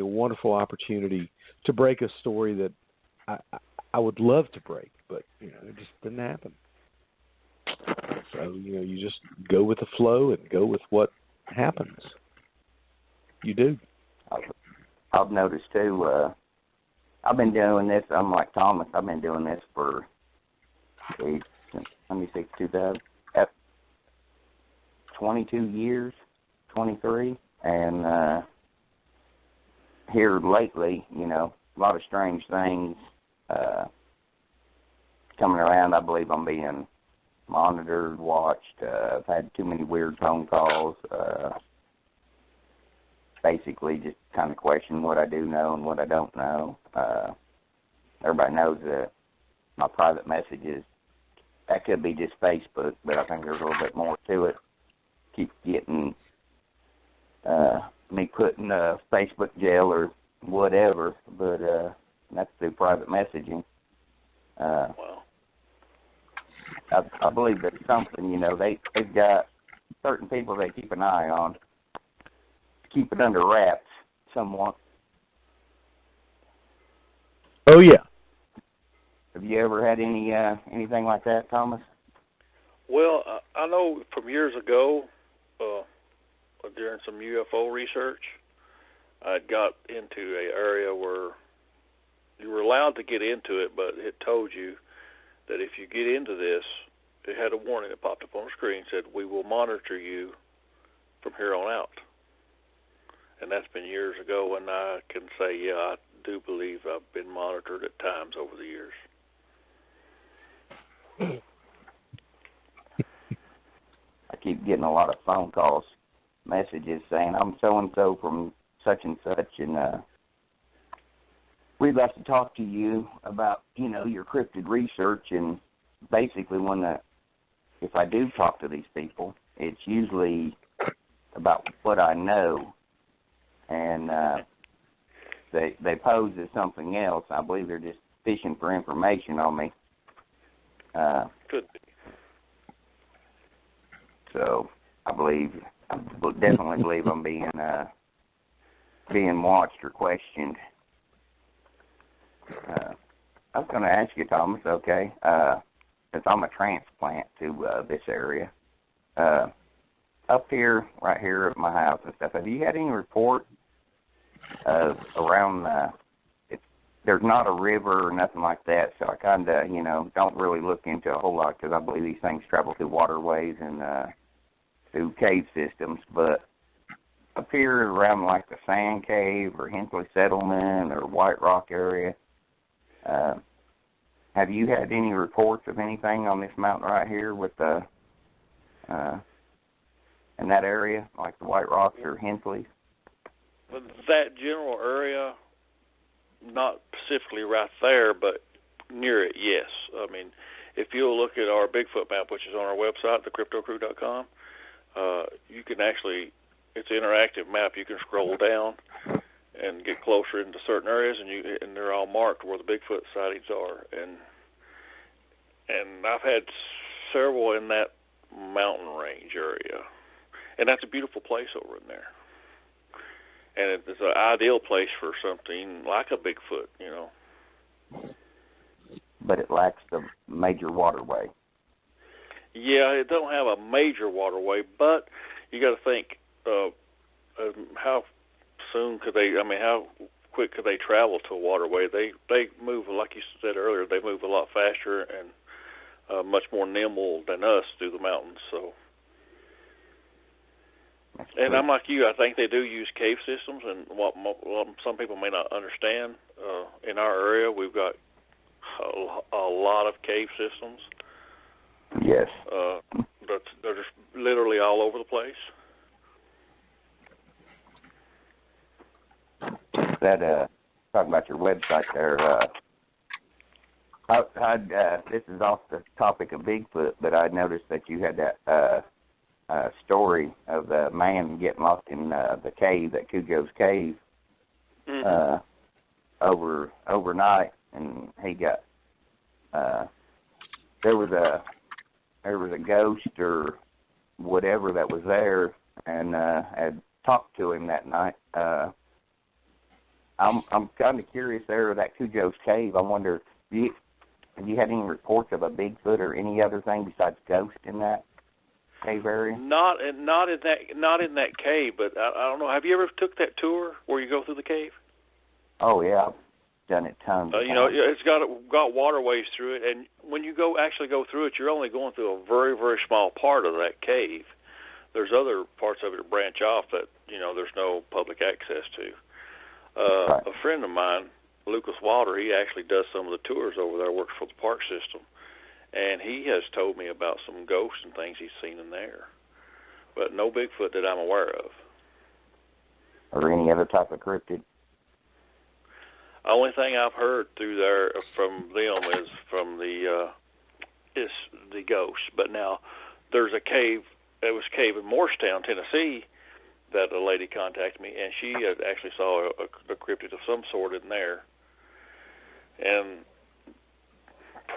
wonderful opportunity to break a story that I would love to break, but it just didn't happen. So you just go with the flow and go with what happens. You do. I've noticed too. I've been doing this. Unlike Thomas, I've been doing this for 22 years, 23, and here lately, a lot of strange things coming around. I believe I'm being monitored, watched. I've had too many weird phone calls. Basically, just kind of question what I do know and what I don't know. Everybody knows that my private messages, that could be just Facebook, but I think there's a little bit more to it. Keep getting me put in Facebook jail or whatever, but that's through private messaging. Wow. I believe there's something, they've got certain people they keep an eye on, keep it under wraps somewhat. Oh, yeah. Have you ever had anything like that, Thomas? Well, I know from years ago, during some UFO research, I got into an area where you were allowed to get into it, but it told you that if you get into this, it had a warning that popped up on the screen, said, "We will monitor you from here on out." And that's been years ago, and I can say, yeah, I do believe I've been monitored at times over the years. I keep getting a lot of phone calls, messages saying, "I'm so-and-so from such and such, and we'd like to talk to you about, your cryptid research." And basically, if I do talk to these people, it's usually about what I know, and they pose as something else. I believe they're just fishing for information on me. Could be. So I definitely believe I'm being watched or questioned. I was going to ask you, Thomas, okay, since I'm a transplant to this area, up here, right here at my house and stuff, have you had any report around, there's not a river or nothing like that, so I kind of, don't really look into a whole lot because I believe these things travel through waterways and through cave systems, but up here around like the Sand Cave or Hensley Settlement or White Rock area, have you had any reports of anything on this mountain right here with in that area, like the White Rocks or Hensley? That general area, not specifically right there, but near it, yes. I mean, if you'll look at our Bigfoot map, which is on our website, thecryptocrew.com, you can actually, it's an interactive map. You can scroll down and get closer into certain areas, and they're all marked where the Bigfoot sightings are. And I've had several in that mountain range area, and that's a beautiful place over in there. And it's an ideal place for something like a Bigfoot, But it lacks the major waterway. Yeah, it don't have a major waterway, but you got to think how soon could they? How quick could they travel to a waterway? They move, like you said earlier, they move a lot faster and much more nimble than us through the mountains. So. And I'm like you. I think they do use cave systems, and what some people may not understand. In our area, we've got a lot of cave systems. Yes. They're just literally all over the place. That talking about your website there. This is off the topic of Bigfoot, but I noticed that you had that. Story of the man getting lost in the cave, that Cujo's cave, overnight, and he got there was a ghost or whatever that was there, and had talked to him that night. I'm kind of curious there at that Cujo's cave. I wonder, have you had any reports of a Bigfoot or any other thing besides ghost in that cave area? Not in that cave, but I don't know. Have you ever took that tour where you go through the cave? Oh yeah, I've done it tons of You know, times. it's got waterways through it, and when you actually go through it, you're only going through a very, very small part of that cave. There's other parts of it that branch off that, you know, there's no public access to. Right. A friend of mine, Lucas Walter, he actually does some of the tours over there, works for the park system, and he has told me about some ghosts and things he's seen in there, but no Bigfoot that I'm aware of. Or any other type of cryptid? The only thing I've heard through there from them is from the ghosts. But now there's a cave. It was a cave in Morristown, Tennessee, that a lady contacted me, and she had actually saw a cryptid of some sort in there. And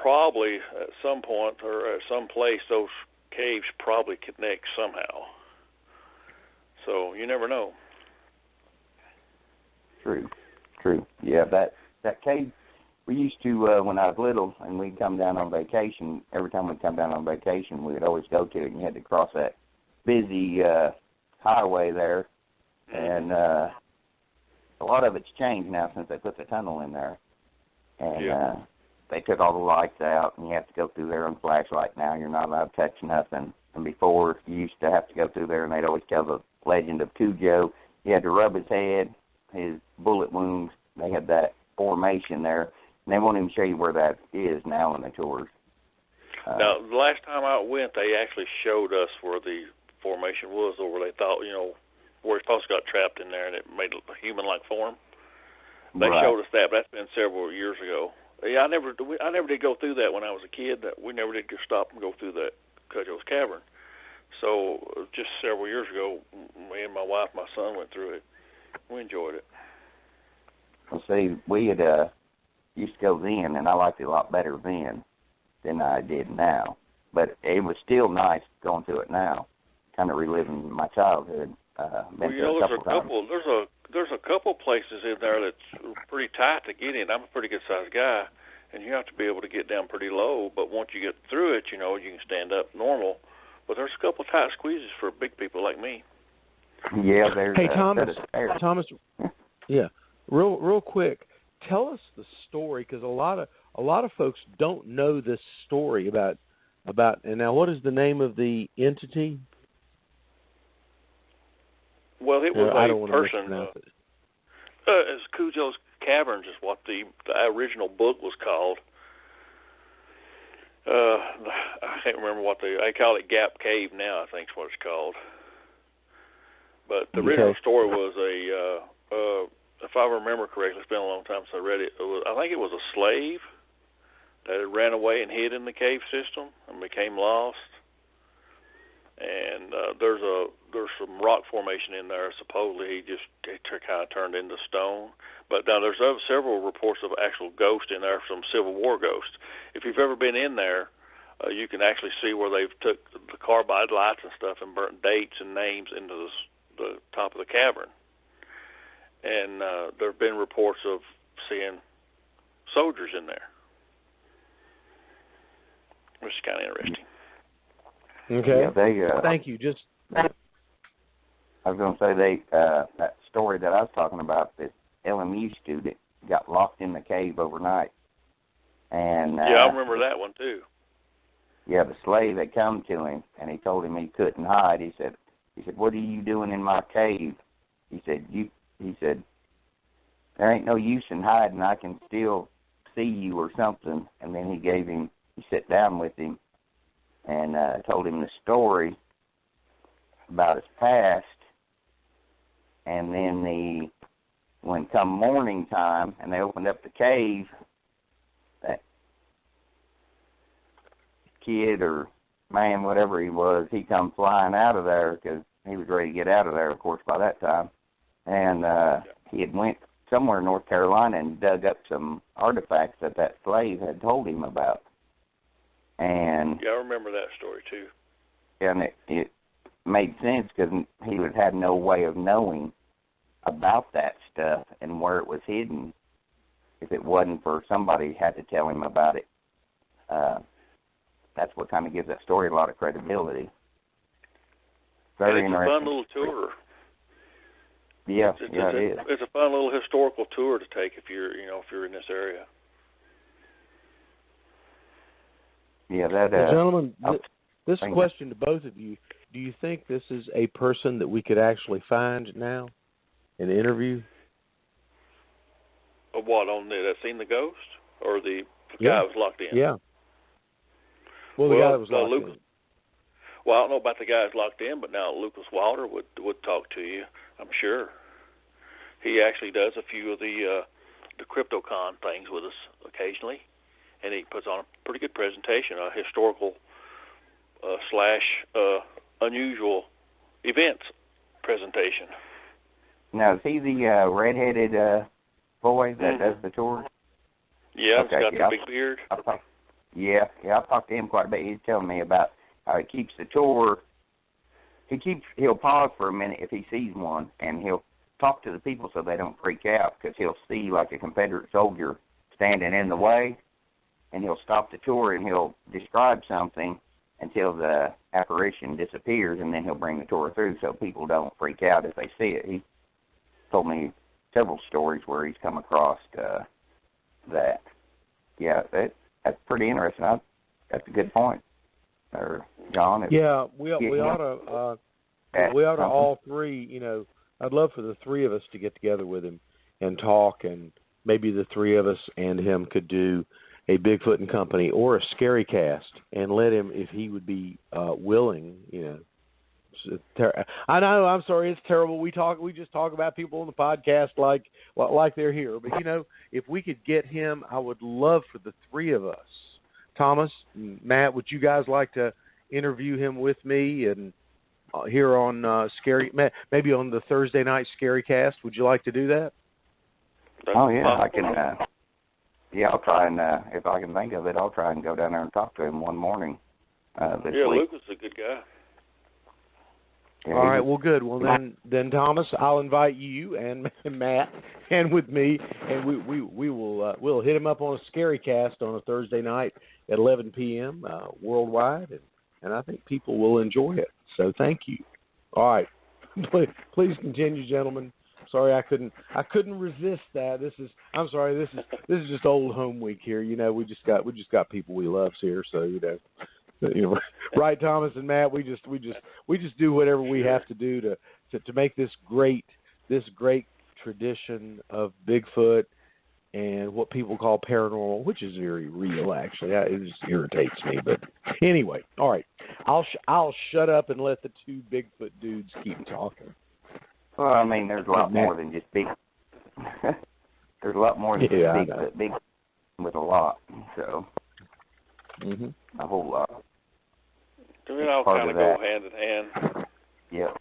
probably at some point or at some place, those caves probably connect somehow. So you never know. True. Yeah, that cave, we used to, when I was little, and we'd come down on vacation, every time we'd come down on vacation, we would always go to it, and you had to cross that busy highway there, and a lot of it's changed now since they put the tunnel in there, and they took all the lights out, and you have to go through there on flashlight now. You're not allowed to touch nothing, and before, you used to have to go through there, and they'd always tell the legend of Cujo. He had to rub his head, his bullet wounds. They had that formation there, and they won't even show you where that is now in the tours. Now, the last time I went, they actually showed us where the formation was, or where they thought, you know, where he supposed to got trapped in there, and it made a human-like form. They showed us that, but that's been several years ago. Yeah, I never did go through that when I was a kid. We never did stop and go through that Cujo's Cavern. So just several years ago, me and my wife, my son went through it. We enjoyed it. Well, see, we had used to go then, and I liked it a lot better then than I did now. But it was still nice going through it now, kind of reliving my childhood. Well, you know, there's a couple places in there that's pretty tight to get in. I'm a pretty good-sized guy, and you have to be able to get down pretty low. But once you get through it, you know, you can stand up normal. But there's a couple tight squeezes for big people like me. Yeah, there's. Hey, Thomas. Yeah, real quick. Tell us the story, because a lot of folks don't know this story about. And now, what is the name of the entity? Well, it was a person. It's Cujo's Caverns is what the original book was called. I can't remember what they call it. Gap Cave now, I think is what it's called. But the original story was if I remember correctly, it's been a long time since I read it. I think it was a slave that had ran away and hid in the cave system and became lost. And there's some rock formation in there. Supposedly he kind of turned into stone. But now there's several reports of actual ghosts in there, some Civil War ghosts. If you've ever been in there, you can actually see where they've took the carbide lights and stuff and burnt dates and names into the top of the cavern. And there have been reports of seeing soldiers in there, which is kind of interesting. Okay. Yeah, thank you. I was going to say that story that I was talking about, this LMU student got locked in the cave overnight. And I remember that one too. Yeah, the slave had come to him, and he told him he couldn't hide. He said, "What are you doing in my cave?" He said, "There ain't no use in hiding. I can still see you or something." And then he sat down with him and told him the story about his past. And then when come morning time and they opened up the cave, that kid or man, whatever he was, he come flying out of there because he was ready to get out of there, of course, by that time. And he had went somewhere in North Carolina and dug up some artifacts that slave had told him about. And I remember that story too. And it made sense because he would have no way of knowing about that stuff and where it was hidden if it wasn't for somebody had to tell him about it. That's what kind of gives that story a lot of credibility. Very interesting. It's a fun little tour. Yeah, It's, yeah, it is. it's a fun little historical tour to take if you're in this area. Yeah, that. Well, gentlemen, I'll this bring question to both of you: do you think this is a person that we could actually find now and interview? What, on that seen the ghost, or the Yeah. guy that was locked in? Yeah. Well, the guy that was locked Lucas, in. well, I don't know about the guy that's locked in, but now Lucas Wilder would talk to you, I'm sure. He actually does a few of the CryptoCon things with us occasionally, and he puts on a pretty good presentation, a historical / unusual events presentation. Now, is he the redheaded boy that does the tour? Yeah, okay, he's got the big beard. I've talked to him quite a bit. He's telling me about how he keeps the tour. He'll pause for a minute if he sees one, and he'll talk to the people so they don't freak out, because he'll see like a Confederate soldier standing in the way, and he'll stop the tour and he'll describe something until the apparition disappears, and then he'll bring the tour through so people don't freak out if they see it. He told me several stories where he's come across that. Yeah, that's pretty interesting. That's a good point, John. Yeah, we ought to all three. I'd love for the three of us to get together with him and talk, and maybe the three of us and him could do a Bigfoot and Company or a Scary Cast, and let him, if he would be willing. I know. I'm sorry. It's terrible. We just talk about people on the podcast like they're here. But if we could get him, I would love for the three of us. Thomas, and Matt, would you guys like to interview him with me and here on maybe on the Thursday night Scary Cast? Would you like to do that? Oh yeah, I can. I'll try and if I can think of it, I'll try and go down there and talk to him one morning this week. Lucas is a good guy. Yeah, all right, well, good. Well, then, Thomas, I'll invite you and Matt and with me, and we'll hit him up on a Scary Cast on a Thursday night at 11 p.m. Worldwide, and I think people will enjoy it. So, thank you. All right, please continue, gentlemen. Sorry, I couldn't resist that. I'm sorry. This is just old home week here. We just got people we love here, so right, Thomas and Matt. We just do whatever we have to do to make this great tradition of Bigfoot and what people call paranormal, which is very real. Actually, it just irritates me. But anyway, all right. I'll shut up and let the two Bigfoot dudes keep talking. Well, I mean, there's a lot more than just big. There's a lot more than just Bigfoot. Big with a lot, so a whole lot. They all kind of go hand in hand. Yeah.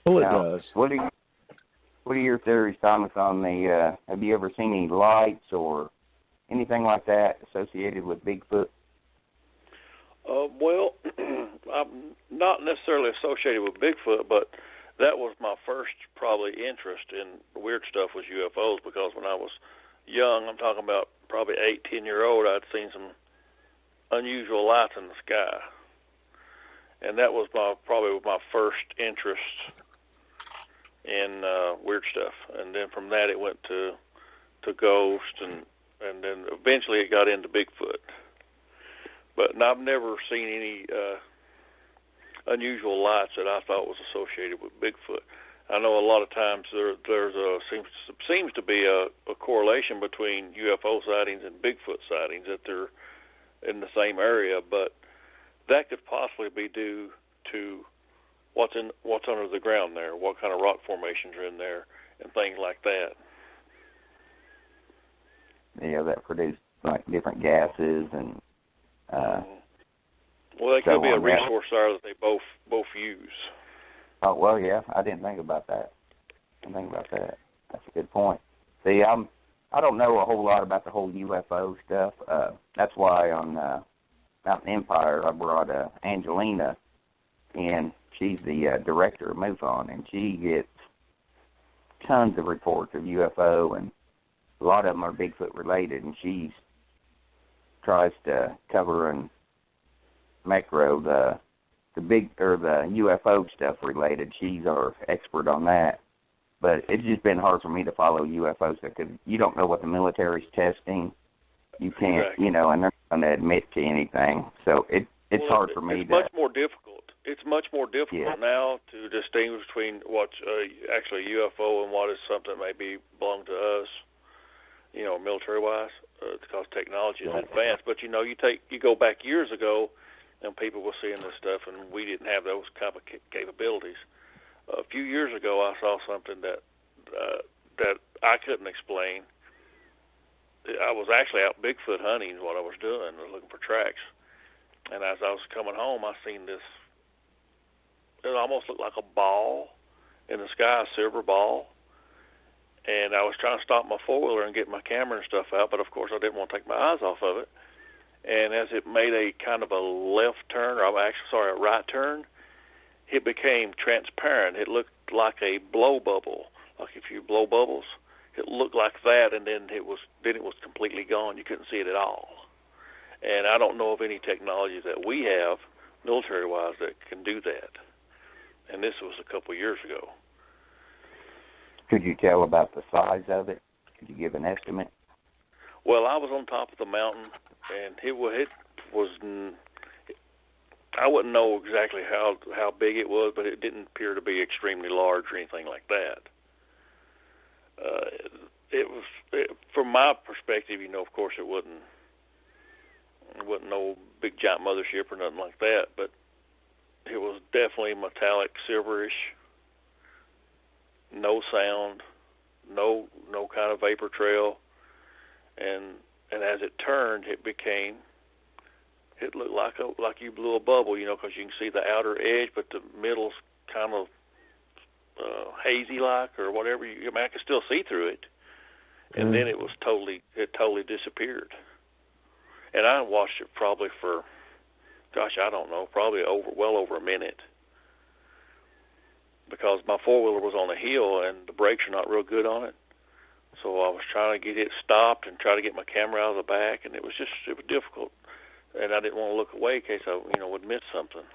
Well, it does. What are your theories, Thomas, on the? Have you ever seen any lights or anything like that associated with Bigfoot? Well, I'm not necessarily associated with Bigfoot, but that was my first probably interest in weird stuff was UFOs, because when I was young, I'm talking about probably 8, 10-year-old, I'd seen some unusual lights in the sky. And that was probably my first interest in weird stuff. And then from that it went to ghosts, and then eventually it got into Bigfoot. But I've never seen any unusual lights that I thought was associated with Bigfoot. I know a lot of times seems to be a correlation between UFO sightings and Bigfoot sightings, that they're in the same area, but that could possibly be due to what's under the ground there, what kind of rock formations are in there, and things like that. Yeah, that produce like different gases and. Well, that could be a resource there that they both use. Oh well, yeah, I didn't think about that. That's a good point. See, I don't know a whole lot about the whole UFO stuff. That's why on Mountain Empire I brought Angelina in. She's the director of MUFON, and she gets tons of reports of UFO, and a lot of them are Bigfoot related, and she tries to cover and macro the the UFO stuff related. She's our expert on that. But it's just been hard for me to follow UFOs because you don't know what the military's testing. You can't, exactly. and they're not going to admit to anything. So it's hard for me to. It's much more difficult. It's much more difficult now to distinguish between what's actually a UFO and what is something that maybe belong to us, military-wise, because technology is advanced. But you go back years ago, and people were seeing this stuff, and we didn't have those kind of capabilities. A few years ago, I saw something that I couldn't explain. I was actually out Bigfoot hunting is what I was doing, looking for tracks. And as I was coming home, I seen this. It almost looked like a ball in the sky, a silver ball. And I was trying to stop my four-wheeler and get my camera and stuff out, but of course I didn't want to take my eyes off of it. And as it made a kind of a left turn, or a right turn, it became transparent. It looked like a blow bubble, like if you blow bubbles. It looked like that, and then it was completely gone. You couldn't see it at all. And I don't know of any technology that we have, military-wise, that can do that. And this was a couple of years ago. Could you tell about the size of it? Could you give an estimate? Well, I was on top of the mountain, and it was. I wouldn't know exactly how big it was, but it didn't appear to be extremely large or anything like that. From my perspective, of course, it wasn't no big giant mothership or nothing like that, but it was definitely metallic, silverish, no sound, no kind of vapor trail, and as it turned, it looked like you blew a bubble, because you can see the outer edge, but the middle's kind of hazy-like or whatever. I could still see through it, and then it totally disappeared. And I watched it probably for, I don't know, probably well over a minute, because my four-wheeler was on a hill and the brakes are not real good on it. So I was trying to get it stopped and try to get my camera out of the back, and it was difficult. And I didn't want to look away in case I, would miss something.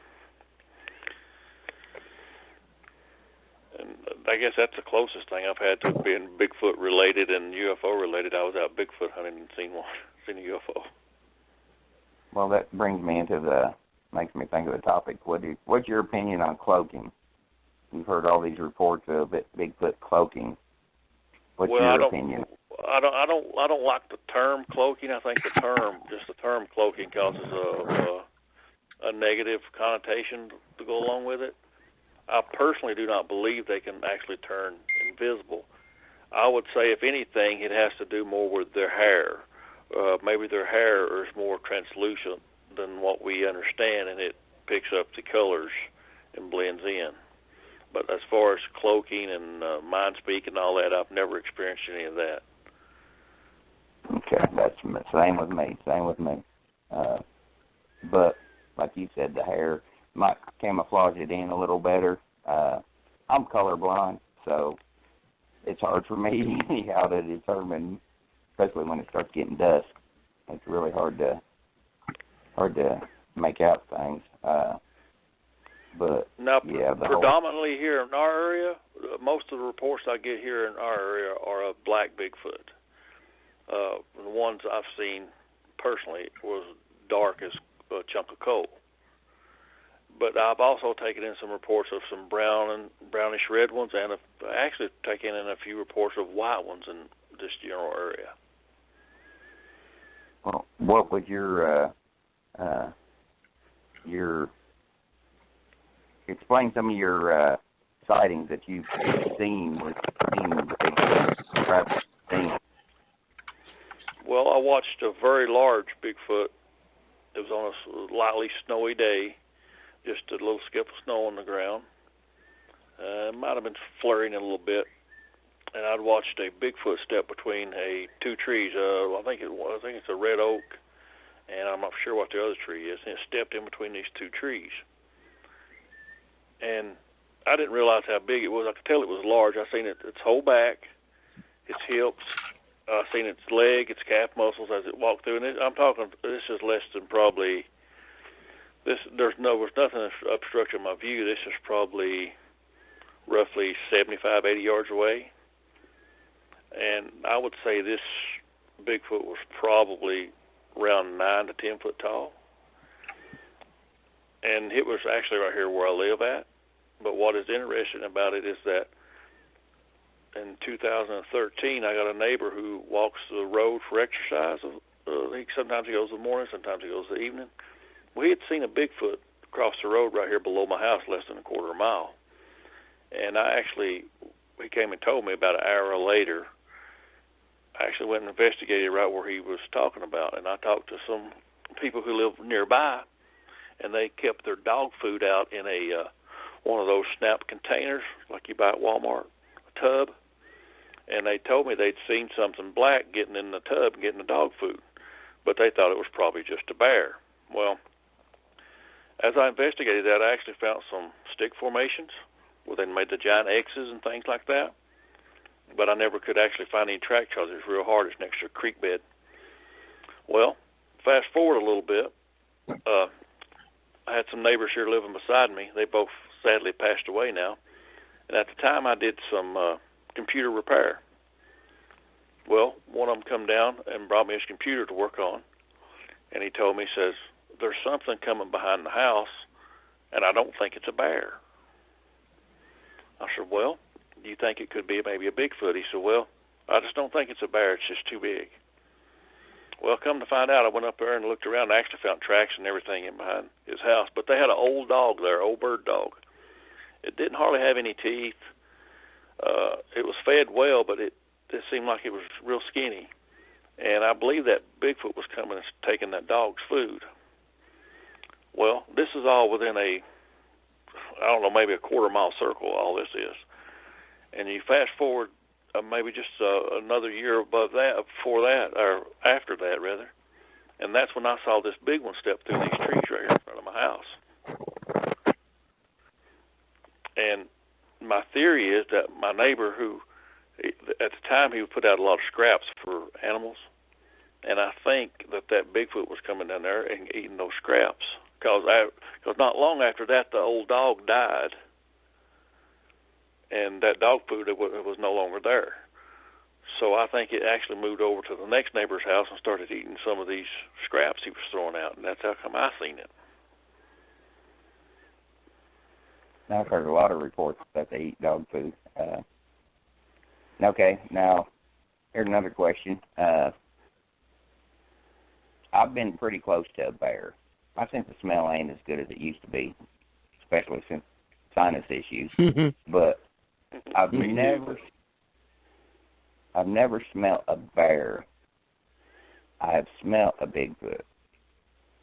And I guess that's the closest thing I've had to being Bigfoot related and UFO related. I was out Bigfoot hunting and seen a UFO. Well, that brings me makes me think of the topic. What's your opinion on cloaking? You've heard all these reports of Bigfoot cloaking. What's your opinion? I don't like the term cloaking. I think the term cloaking causes a negative connotation to go along with it. I personally do not believe they can actually turn invisible. I would say, if anything, it has to do more with their hair. Maybe their hair is more translucent than what we understand, and it picks up the colors and blends in. But as far as cloaking and mind speak and all that, I've never experienced any of that. Okay, that's same with me. But like you said, the hair might camouflage it in a little better. I'm colorblind, so it's hard for me anyhow to determine, especially when it starts getting dusk. It's really hard to make out things. But now, yeah, predominantly here in our area, most of the reports I get here in our area are of black Bigfoot. The ones I've seen personally was dark as a chunk of coal. But I've also taken in some reports of some brownish red ones, and I've actually taken in a few reports of white ones in this general area. Well, what was your explain some of your sightings that you've seen with Bigfoot? Well, I watched a very large Bigfoot. It was on a lightly snowy day, just a little skip of snow on the ground. It might have been flurrying a little bit, and I'd watched a Bigfoot step between two trees. I think it's a red oak, and I'm not sure what the other tree is. And it stepped in between these two trees, and I didn't realize how big it was. I could tell it was large. I seen its whole back, its hips. I seen its leg, its calf muscles as it walked through, and I'm talking. This is less than probably There's nothing that's obstructing my view. This is probably roughly 75, 80 yards away. And I would say this Bigfoot was probably around 9 to 10 foot tall. And it was actually right here where I live at. But what is interesting about it is that in 2013, I got a neighbor who walks the road for exercise. Sometimes he goes in the morning, sometimes he goes in the evening. Well, he had seen a Bigfoot across the road right here below my house, less than a quarter of a mile. And he came and told me about an hour later. I actually went and investigated right where he was talking about, and I talked to some people who live nearby, and they kept their dog food out in one of those snap containers like you buy at Walmart, a tub. And they told me they'd seen something black getting in the tub and getting the dog food, but they thought it was probably just a bear. Well, as I investigated that, I actually found some stick formations where they made the giant X's and things like that, but I never could actually find any track because it's real hard. It's next to a creek bed. Well, fast forward a little bit. I had some neighbors here living beside me. They both sadly passed away now. And at the time, I did some computer repair. Well, one of them come down and brought me his computer to work on, and he told me, he says, there's something coming behind the house, and I don't think it's a bear. I said, well, do you think it could be maybe a Bigfoot? He said, well, I just don't think it's a bear. It's just too big. Well, come to find out, I went up there and looked around and actually found tracks and everything in behind his house. But they had an old dog there, old bird dog. It didn't hardly have any teeth. It was fed well, but it seemed like it was real skinny. And I believe that Bigfoot was coming and taking that dog's food. Well, this is all within maybe a quarter-mile circle, all this is. And you fast forward maybe just another year above that, before that, or after that, rather. And that's when I saw this big one step through these trees right here in front of my house. And my theory is that my neighbor, who at the time he would put out a lot of scraps for animals, and I think that Bigfoot was coming down there and eating those scraps. Because not long after that, the old dog died, and that dog food was no longer there. So I think it actually moved over to the next neighbor's house and started eating some of these scraps he was throwing out, and that's how come I seen it. I've heard a lot of reports that they eat dog food. Okay, now, here's another question. I've been pretty close to a bear. My sense of smell ain't as good as it used to be, especially since sinus issues. But I've never smelled a bear. I have smelled a Bigfoot,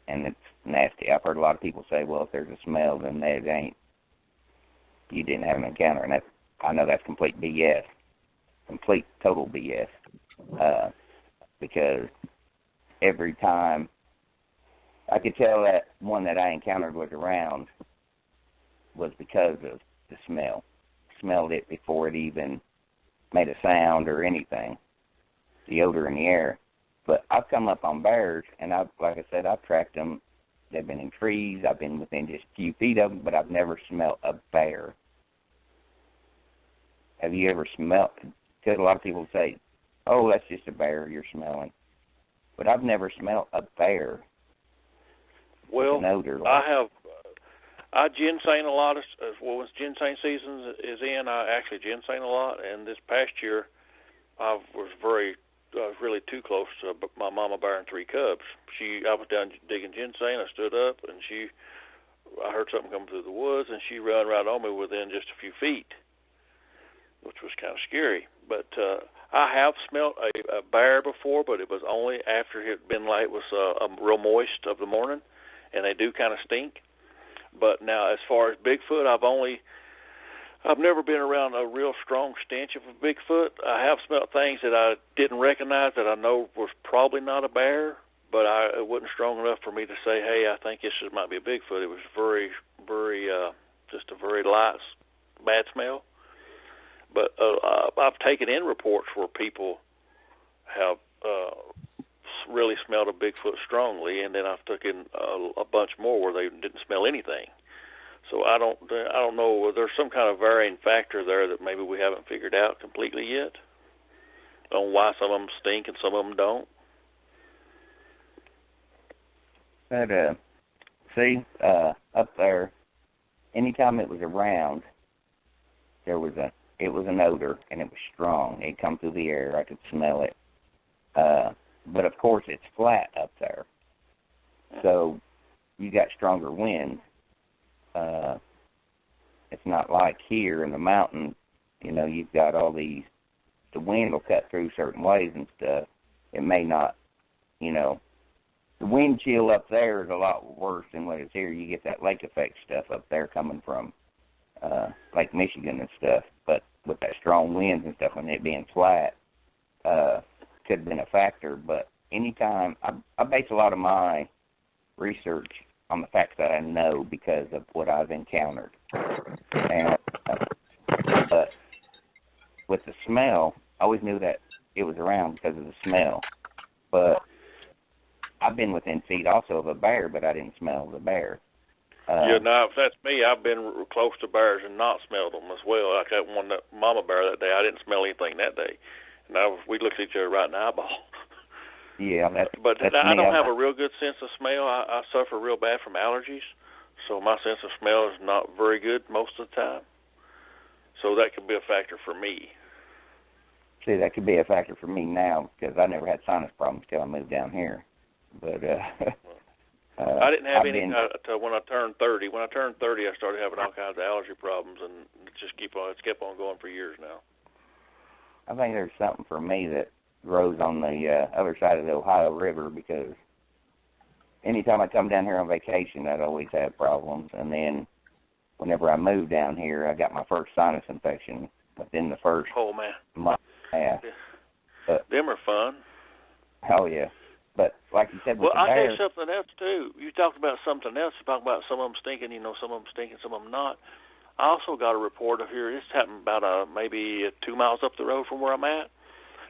and it's nasty. I've heard a lot of people say, well, if there's a smell, then you didn't have an encounter. And I know that's complete BS, complete, total BS, because every time I could tell that one that I encountered was around was because of the smell. Smelled it before it even made a sound or anything, the odor in the air. But I've come up on bears, and like I said, I've tracked them. They've been in trees. I've been within just a few feet of them, but I've never smelled a bear. Have you ever smelled? Because a lot of people say, oh, that's just a bear you're smelling. But I've never smelled a bear. Well, with an odor like I have. I ginseng a lot. Well, when ginseng season is in, I actually ginseng a lot. And this past year, I was really too close to my mama bear and 3 cubs. I was down digging ginseng. I stood up, and I heard something coming through the woods, and she ran right on me within just a few feet, which was kind of scary. But I have smelled a bear before, but it was only after it had been like it was real moist of the morning, and they do kind of stink. But now, as far as Bigfoot, I've never been around a real strong stench of a Bigfoot. I have smelled things that I didn't recognize that I know was probably not a bear, but it wasn't strong enough for me to say, hey, I think this might be a Bigfoot. It was very, very, just a very light, bad smell. But I've taken in reports where people have really smelled a Bigfoot strongly, and then I've taken a bunch more where they didn't smell anything. So I don't know. There's some kind of varying factor there that maybe we haven't figured out completely yet on why some of them stink and some of them don't. But see, up there, anytime it was around, it was an odor, and it was strong. It come through the air. I could smell it. But of course, it's flat up there, so you got stronger winds. It's not like here in the mountains. You know, you've got all these. The wind will cut through certain ways and stuff. It may not. You know, the wind chill up there is a lot worse than what is here. You get that lake effect stuff up there coming from Lake Michigan and stuff. But with that strong winds and stuff, and it being flat, could have been a factor. But anytime, I base a lot of my research on the facts that I know because of what I've encountered. And but with the smell, I always knew that it was around because of the smell. But I've been within feet also of a bear, but I didn't smell the bear. Yeah, now if that's me, I've been close to bears and not smelled them as well. Like that one, that mama bear that day, I didn't smell anything that day. And we looked at each other right in the eyeball. Yeah, that's I don't have a real good sense of smell. I suffer real bad from allergies, so my sense of smell is not very good most of the time. So that could be a factor for me. See, that could be a factor for me now because I never had sinus problems till I moved down here. But I didn't have any until when I turned 30. When I turned 30, I started having all kinds of allergy problems, and it's kept on going for years now. I think there's something for me that grows on the other side of the Ohio River because anytime I come down here on vacation, I'd always have problems. And then whenever I moved down here, I got my first sinus infection within the first month and a half. Yeah. But, them are fun. Oh, yeah. But like you said, with the I'll tell bear, you something else, too. You talked about something else. You talked about some of them stinking, some of them stinking, some of them not. I also got a report of here. This happened about maybe 2 miles up the road from where I'm at.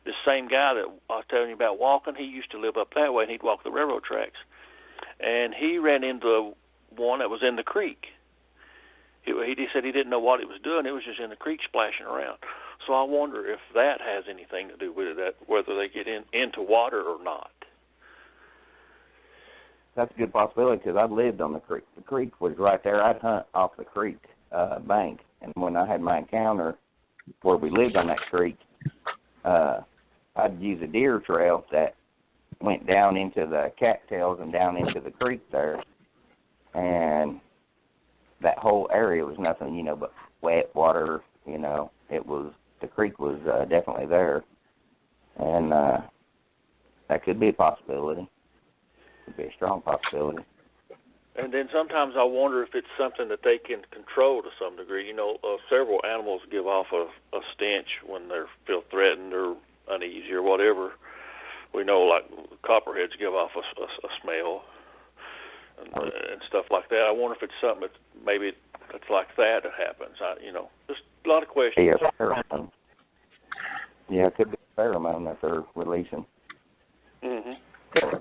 This same guy that I was telling you about walking, he used to live up that way, and he'd walk the railroad tracks. And he ran into one that was in the creek. He said he didn't know what it was doing. It was just in the creek splashing around. So I wonder if that has anything to do with it, that whether they get into water or not. That's a good possibility because I lived on the creek. The creek was right there. I'd hunt off the creek bank. And when I had my encounter where we lived on that creek, I'd use a deer trail that went down into the cattails and down into the creek there. And that whole area was nothing, but wet water, the creek was definitely there. And that could be a possibility. Could be a strong possibility. And then sometimes I wonder if it's something that they can control to some degree. Several animals give off a stench when they feel threatened or uneasy or whatever. We know, like, copperheads give off a smell and stuff like that. I wonder if it's something that maybe it's like that happens. Just a lot of questions. Yeah, pheromone. Yeah, it could be a pheromone that they're releasing. Mm-hmm.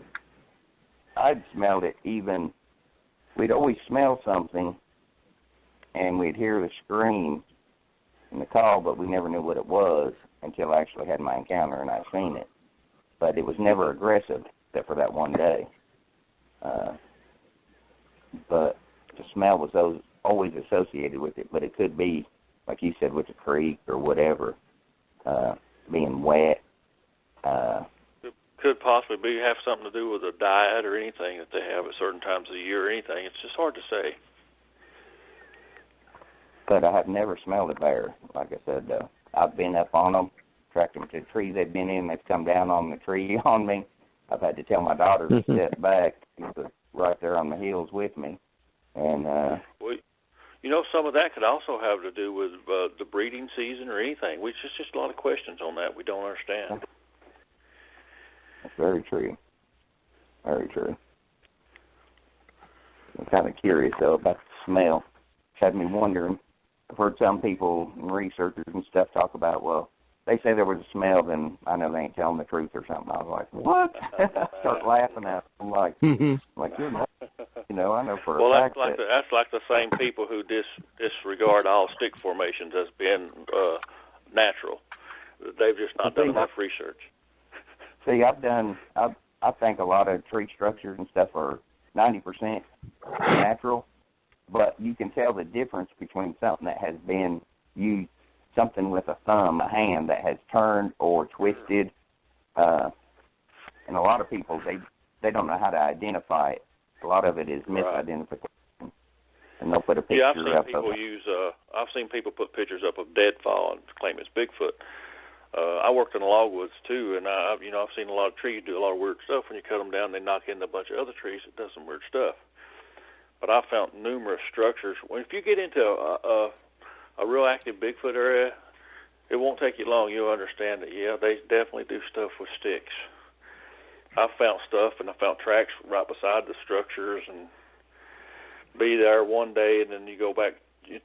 I'd smelled it even. We'd always smell something, and we'd hear the scream and the call, but we never knew what it was until I actually had my encounter and I seen it. But it was never aggressive, except for that one day. But the smell was always associated with it, but it could be, like you said, with the creek or whatever, being wet. It could possibly have something to do with a diet or anything that they have at certain times of the year or anything. It's just hard to say. But I have never smelled a bear. Like I said, I've been up on them, tracked them to the tree they've been in. They've come down on the tree on me. I've had to tell my daughter to step back. She was right there on the heels with me. And some of that could also have to do with the breeding season or anything. Which is just a lot of questions on that we don't understand. That's very true. Very true. I'm kind of curious, though, about the smell. It's had me wondering. I've heard some people and researchers and stuff talk about, well, they say there was a smell, then I know they ain't telling the truth or something. I was like, what? I start laughing at them. I'm like, you're not, you know, I know for a fact that's like the same people who disregard all stick formations as being natural. They've just not done enough research. See, I think a lot of tree structures and stuff are 90% natural, but you can tell the difference between something that has been used, something with a thumb, a hand that has turned or twisted, and a lot of people, they don't know how to identify it. A lot of it is misidentification, and they'll put a picture up. I've seen people put pictures up of deadfall and claim it's Bigfoot. I worked in the logwoods too, and I've seen a lot of trees do a lot of weird stuff. When you cut them down, they knock into a bunch of other trees that does some weird stuff. But I found numerous structures. If you get into a real active Bigfoot area, it won't take you long. You'll understand that, yeah, they definitely do stuff with sticks. I found stuff, and I found tracks right beside the structures, and be there one day, and then you go back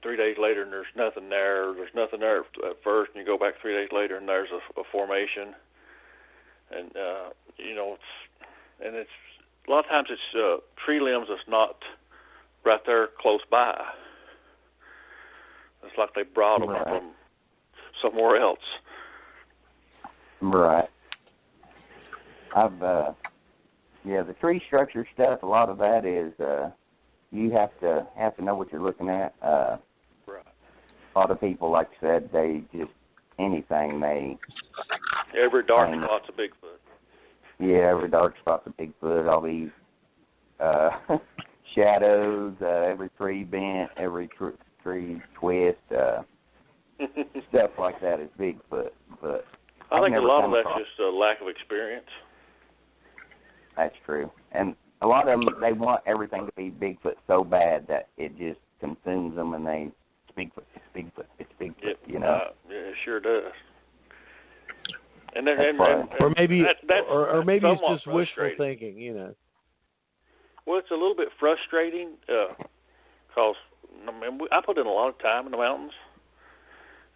3 days later, and there's nothing there. There's nothing there at first, and you go back 3 days later, and there's a formation. And it's a lot of times it's tree limbs that's not right there close by. It's like they brought them from somewhere else. Right. The tree structure stuff, a lot of that is you have to know what you're looking at. A lot of people, like I said, they just anything every dark spot's a Bigfoot. Yeah, every dark spot's a Bigfoot. All these shadows, every tree bent, every tree twist, stuff like that is Bigfoot. But I think a lot of that's just a lack of experience. That's true. And a lot of them, they want everything to be Bigfoot so bad that it just consumes them, and it's Bigfoot, it's Bigfoot, it's Bigfoot, you know? Yeah, it sure does. And or maybe it's just wishful thinking, you know. Well, it's a little bit frustrating because I put in a lot of time in the mountains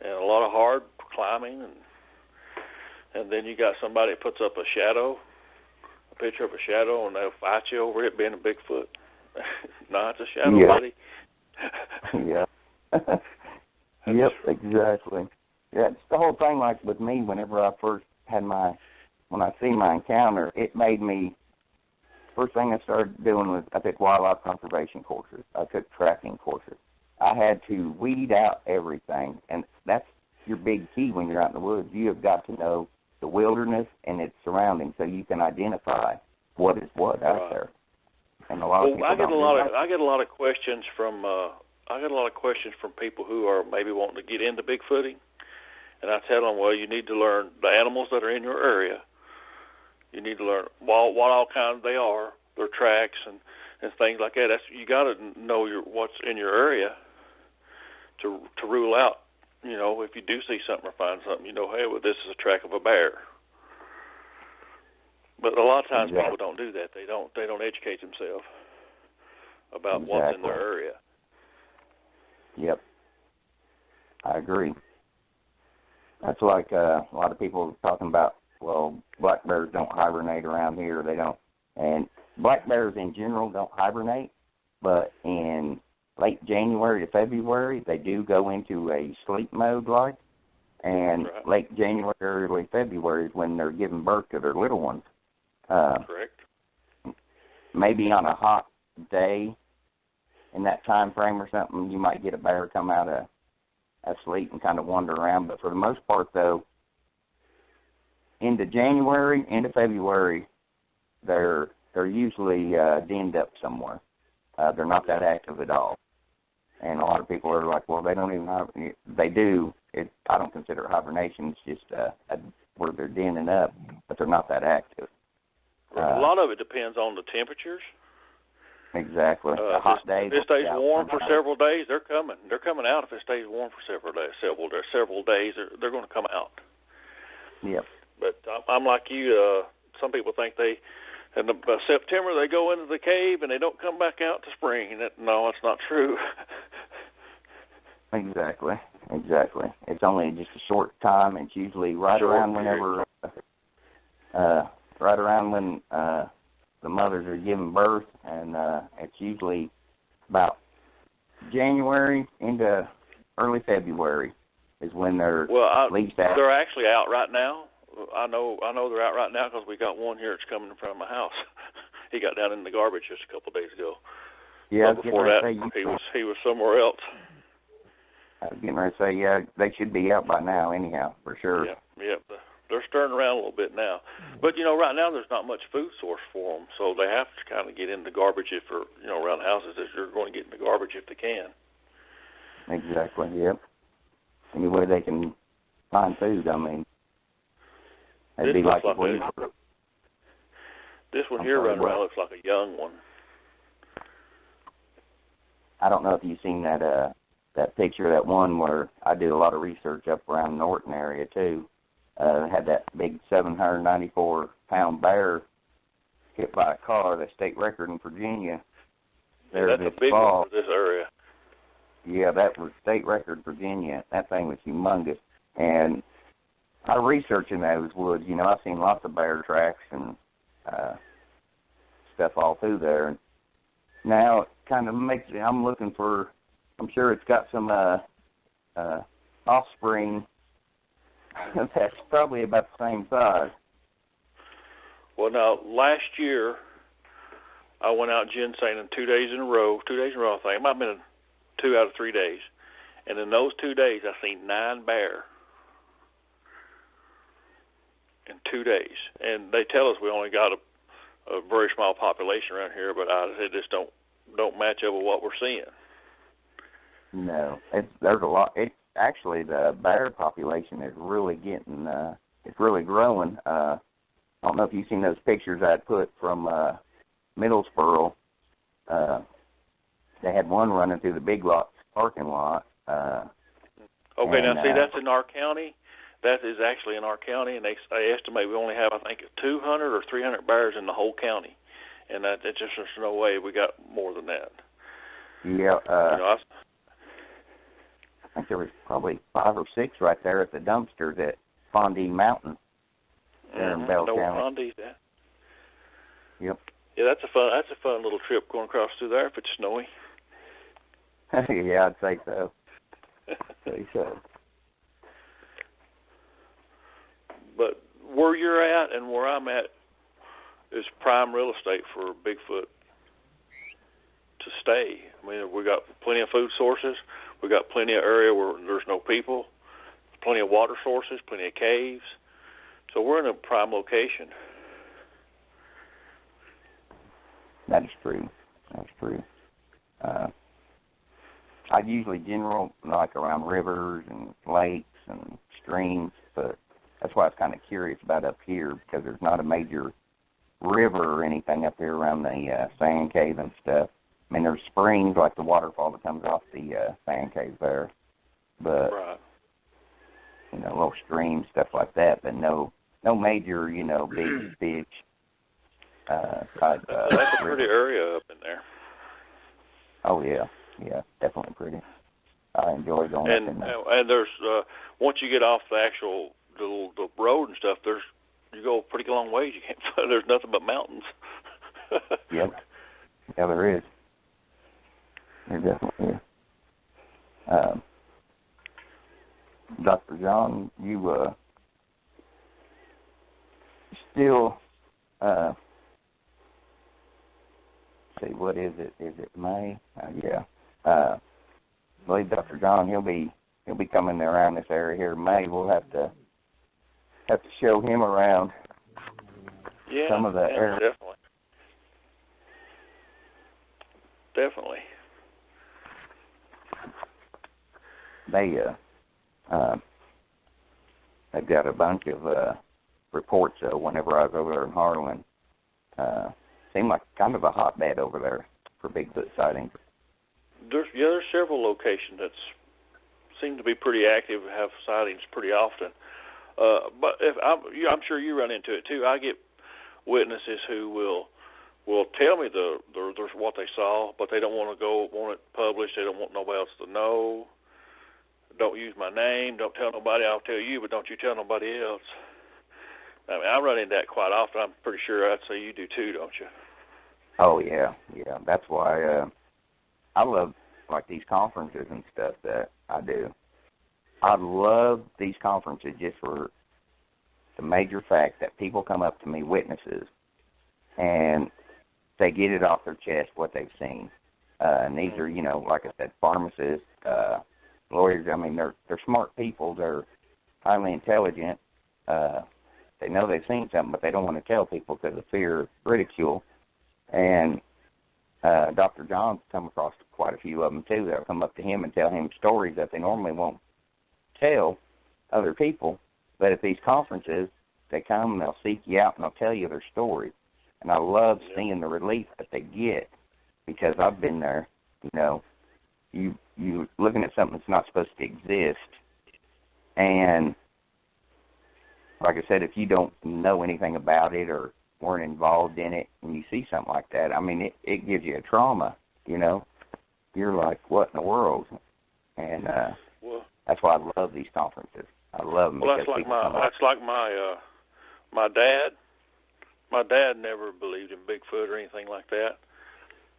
and a lot of hard climbing, and then you got somebody that puts up a picture of a shadow, and they'll fight you over it being a Bigfoot. No, it's a shadow, buddy. Yeah. Yep, exactly. Yeah, it's the whole thing. Like with me, whenever I first had when I see my encounter, it made me. First thing I started doing was I took wildlife conservation courses. I took tracking courses. I had to weed out everything, and that's your big key when you're out in the woods. You have got to know the wilderness and its surroundings, so you can identify what is what out there. And a lot of people I get a lot of questions from people who are maybe wanting to get into Bigfooting, and I tell them, well, you need to learn the animals that are in your area. You need to learn what all kinds they are, their tracks and things like that. You got to know what's in your area to rule out. You know, if you do see something or find something, you know, hey, well, this is a track of a bear. But a lot of times people don't do that. They don't educate themselves about what's in their area. Yep, I agree. That's like a lot of people talking about. Well, black bears don't hibernate around here. They don't, and black bears in general don't hibernate. But in late January to February, they do go into a sleep mode, and late January, early February is when they're giving birth to their little ones. Correct. Maybe on a hot day in that time frame or something, you might get a bear come out of sleep and kind of wander around. But for the most part, though, into January, into February, they're usually denned up somewhere. They're not that active at all. And a lot of people are like, well, they don't even they do. I don't consider it hibernation. It's just where they're denning up, but they're not that active. A lot of it depends on the temperatures. Exactly. A hot day. If it stays warm for several days, they're coming. They're coming out. If it stays warm for several days, they're going to come out. Yep. But I'm like you. Some people think in September they go into the cave and they don't come back out to spring. No, that's not true. Exactly. exactly. It's only just a short time. It's usually right around whenever, right around when the mothers are giving birth, and it's usually about January into early February is when they're least out. They're actually out right now. I know they're out right now because we got one here that's coming in front of my house. He got down in the garbage just a couple of days ago. Yeah, but before that, he was somewhere else. I was getting ready to say, yeah, they should be out by now anyhow, for sure. Yeah. They're stirring around a little bit now. But, right now there's not much food source for them, so they have to kind of get in the garbage around houses if they're going to get in the garbage if they can. Exactly, yep. Any way they can find food, I mean, it'd be like this one here running around looks like a young one. I don't know if you've seen that picture, that one where I did a lot of research up around Norton area too. Had that big 794-pound bear hit by a car, the state record in Virginia. That's a big one for this area. Yeah, that was state record Virginia. That thing was humongous. And I researched in those woods. I've seen lots of bear tracks and stuff all through there. And now it kind of makes me, I'm sure it's got some offspring that's probably about the same size. Well, now, last year, I went out ginseing 2 days in a row, I think. It might have been 2 out of 3 days. And in those 2 days, I seen 9 bear in 2 days. And they tell us we only got a very small population around here, but it just don't match up with what we're seeing. No, there's a lot. Actually, the bear population is really it's really growing. I don't know if you've seen those pictures I put from Middlesboro. They had one running through the Big Lots parking lot. Now see, that's in our county. That is actually in our county, and they estimate we only have, I think, 200 or 300 bears in the whole county, and there's no way we got more than that. Yeah. I think there was probably 5 or 6 right there at the dumpsters at Fondue Mountain there in Bell County. Fondee's that. Yep. Yeah, that's a fun little trip going across through there if it's snowy. Yeah, I'd say so. But where you're at and where I'm at is prime real estate for Bigfoot to stay. I mean, we got plenty of food sources. We got plenty of area where there's no people, plenty of water sources, plenty of caves. So we're in a prime location. That is true. I usually like around rivers and lakes and streams, but that's why I was kind of curious about up here, because there's not a major river or anything up here around the sand cave and stuff. I mean, there's springs like the waterfall that comes off the sand cave there, but right. Little streams, stuff like that, but no major, big type. That's a pretty area up in there. Oh yeah, definitely pretty. I enjoy going up in there. And there's once you get off the road and stuff, you go a pretty long ways. You can't. There's nothing but mountains. Yep. Yeah, there is. There definitely is. Dr. John, you still see, what is it? Is it May? Yeah. I believe Dr. John, he'll be coming around this area here in May. We'll have to show him around some of the area. Definitely. They've got a bunch of reports whenever I was over there in Harlan. Seemed like kind of a hotbed over there for Bigfoot sightings. There's several locations that seem to be pretty active, have sightings pretty often. But I'm sure you run into it too. I get witnesses who will tell me there's what they saw, but they don't want it published. They don't want nobody else to know. don't use my name, don't tell nobody. I'll tell you, but don't you tell nobody else. I mean, I run into that quite often. I'm pretty sure I'd say you do too, don't you? Oh, yeah. That's why I love, like, these conferences and stuff that I do. I love these conferences just for the major fact that people come up to me, witnesses, and they get it off their chest what they've seen. And these are, you know, like I said, pharmacists, lawyers. I mean, they're smart people. They're highly intelligent. They know they've seen something, but they don't want to tell people because of fear of ridicule. And Dr. John's come across quite a few of them, too, that will come up to him and tell him stories that they normally won't tell other people. But at these conferences, they come and they'll seek you out and they'll tell you their story. And I love seeing the relief that they get because I've been there. You know, you looking at something that's not supposed to exist. And like I said, if you don't know anything about it or weren't involved in it and you see something like that, I mean, it gives you a trauma, you know. You're like, what in the world? And that's why I love these conferences. I love them. Well, that's like my dad. My dad never believed in Bigfoot or anything like that.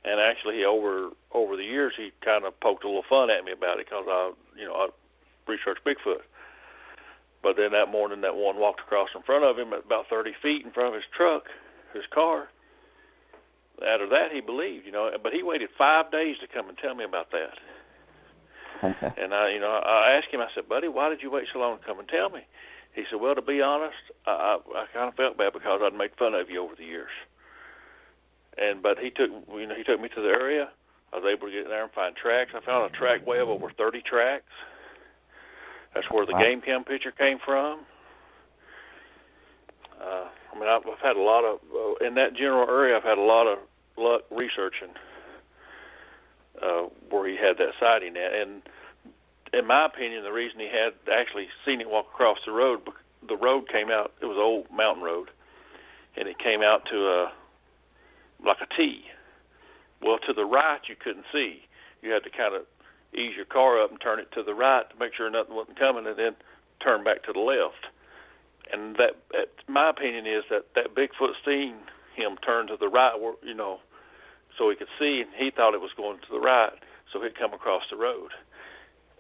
And actually, over the years, he kind of poked a little fun at me about it because I researched Bigfoot. But then that morning, that one walked across in front of him at about 30 feet in front of his truck, his car. Out of that, he believed, But he waited 5 days to come and tell me about that. And I asked him. I said, "Buddy, why did you wait so long to come and tell me?" He said, "Well, to be honest, I kind of felt bad because I'd made fun of you over the years." But he took me to the area. I was able to get in there and find tracks. I found a track way of over 30 tracks. That's where the game cam picture came from. I've had a lot of in that general area. I've had a lot of luck researching where he had that sighting at. And in my opinion, the reason he had actually seen it walk across the road came out. It was an old mountain road, and it came out to like a T. Well, to the right you couldn't see. You had to kind of ease your car up and turn it to the right to make sure nothing wasn't coming, and then turn back to the left. And that, my opinion, is that Bigfoot seen him turn to the right, so he could see, and he thought it was going to the right, so he'd come across the road.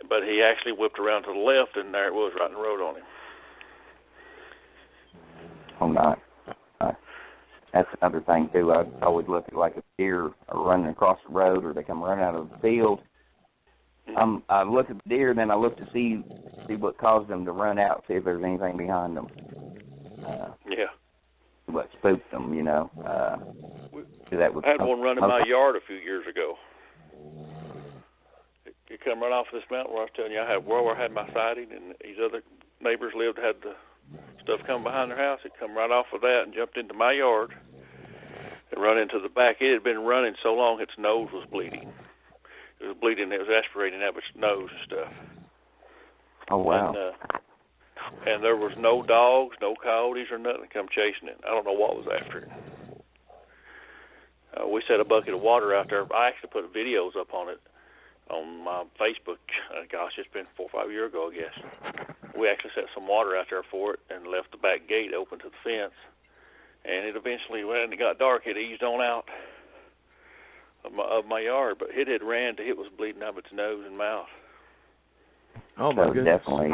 But he actually whipped around to the left, and there it was, right in the road on him. Oh, nice. That's another thing, too. I always look at, like, a deer running across the road, or they come running out of the field. I look at the deer, then I look to see what caused them to run out, see if there's anything behind them. What spooked them, I had one run in my yard a few years ago. It come right off this mountain where I was telling you I had my sighting, and these other neighbors had the stuff come behind their house. It come right off of that and jumped into my yard and run into the back. It had been running so long its nose was bleeding. It was bleeding. It was aspirating out of its nose and stuff. Oh, wow. And there was no dogs, no coyotes or nothing come chasing it. I don't know what was after it. We set a bucket of water out there. I actually put videos up on it on my Facebook. It's been 4 or 5 years ago, I guess. We actually set some water out there for it and left the back gate open to the fence. And it eventually, when it got dark, it eased on out of my yard. But it had ran till it was bleeding out of its nose and mouth. Oh, my goodness. Definitely.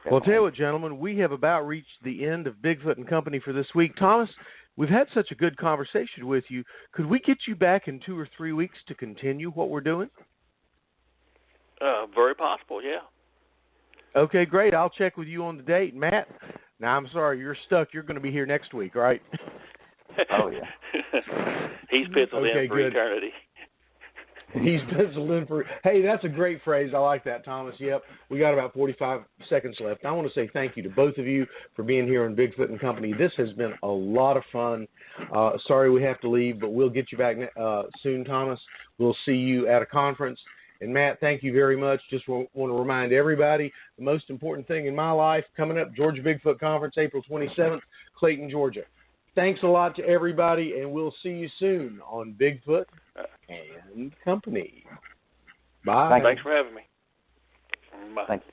Well, I'll tell you what, gentlemen, we have about reached the end of Bigfoot and Company for this week. Thomas, we've had such a good conversation with you. Could we get you back in 2 or 3 weeks to continue what we're doing? Very possible, yeah. Okay, great. I'll check with you on the date. Matt, now I'm sorry, you're stuck. You're going to be here next week, right? Oh, yeah. He's penciled in for eternity. He's penciled in for... Hey, that's a great phrase. I like that, Thomas. Yep. We got about 45 seconds left. I want to say thank you to both of you for being here on Bigfoot and Company. This has been a lot of fun. Sorry we have to leave, but we'll get you back soon, Thomas. We'll see you at a conference. And, Matt, thank you very much. Just want to remind everybody, the most important thing in my life, coming up, Georgia Bigfoot Conference, April 27th, Clayton, Georgia. Thanks a lot to everybody, and we'll see you soon on Bigfoot and Company. Bye. Thanks for having me. Bye. Thank you.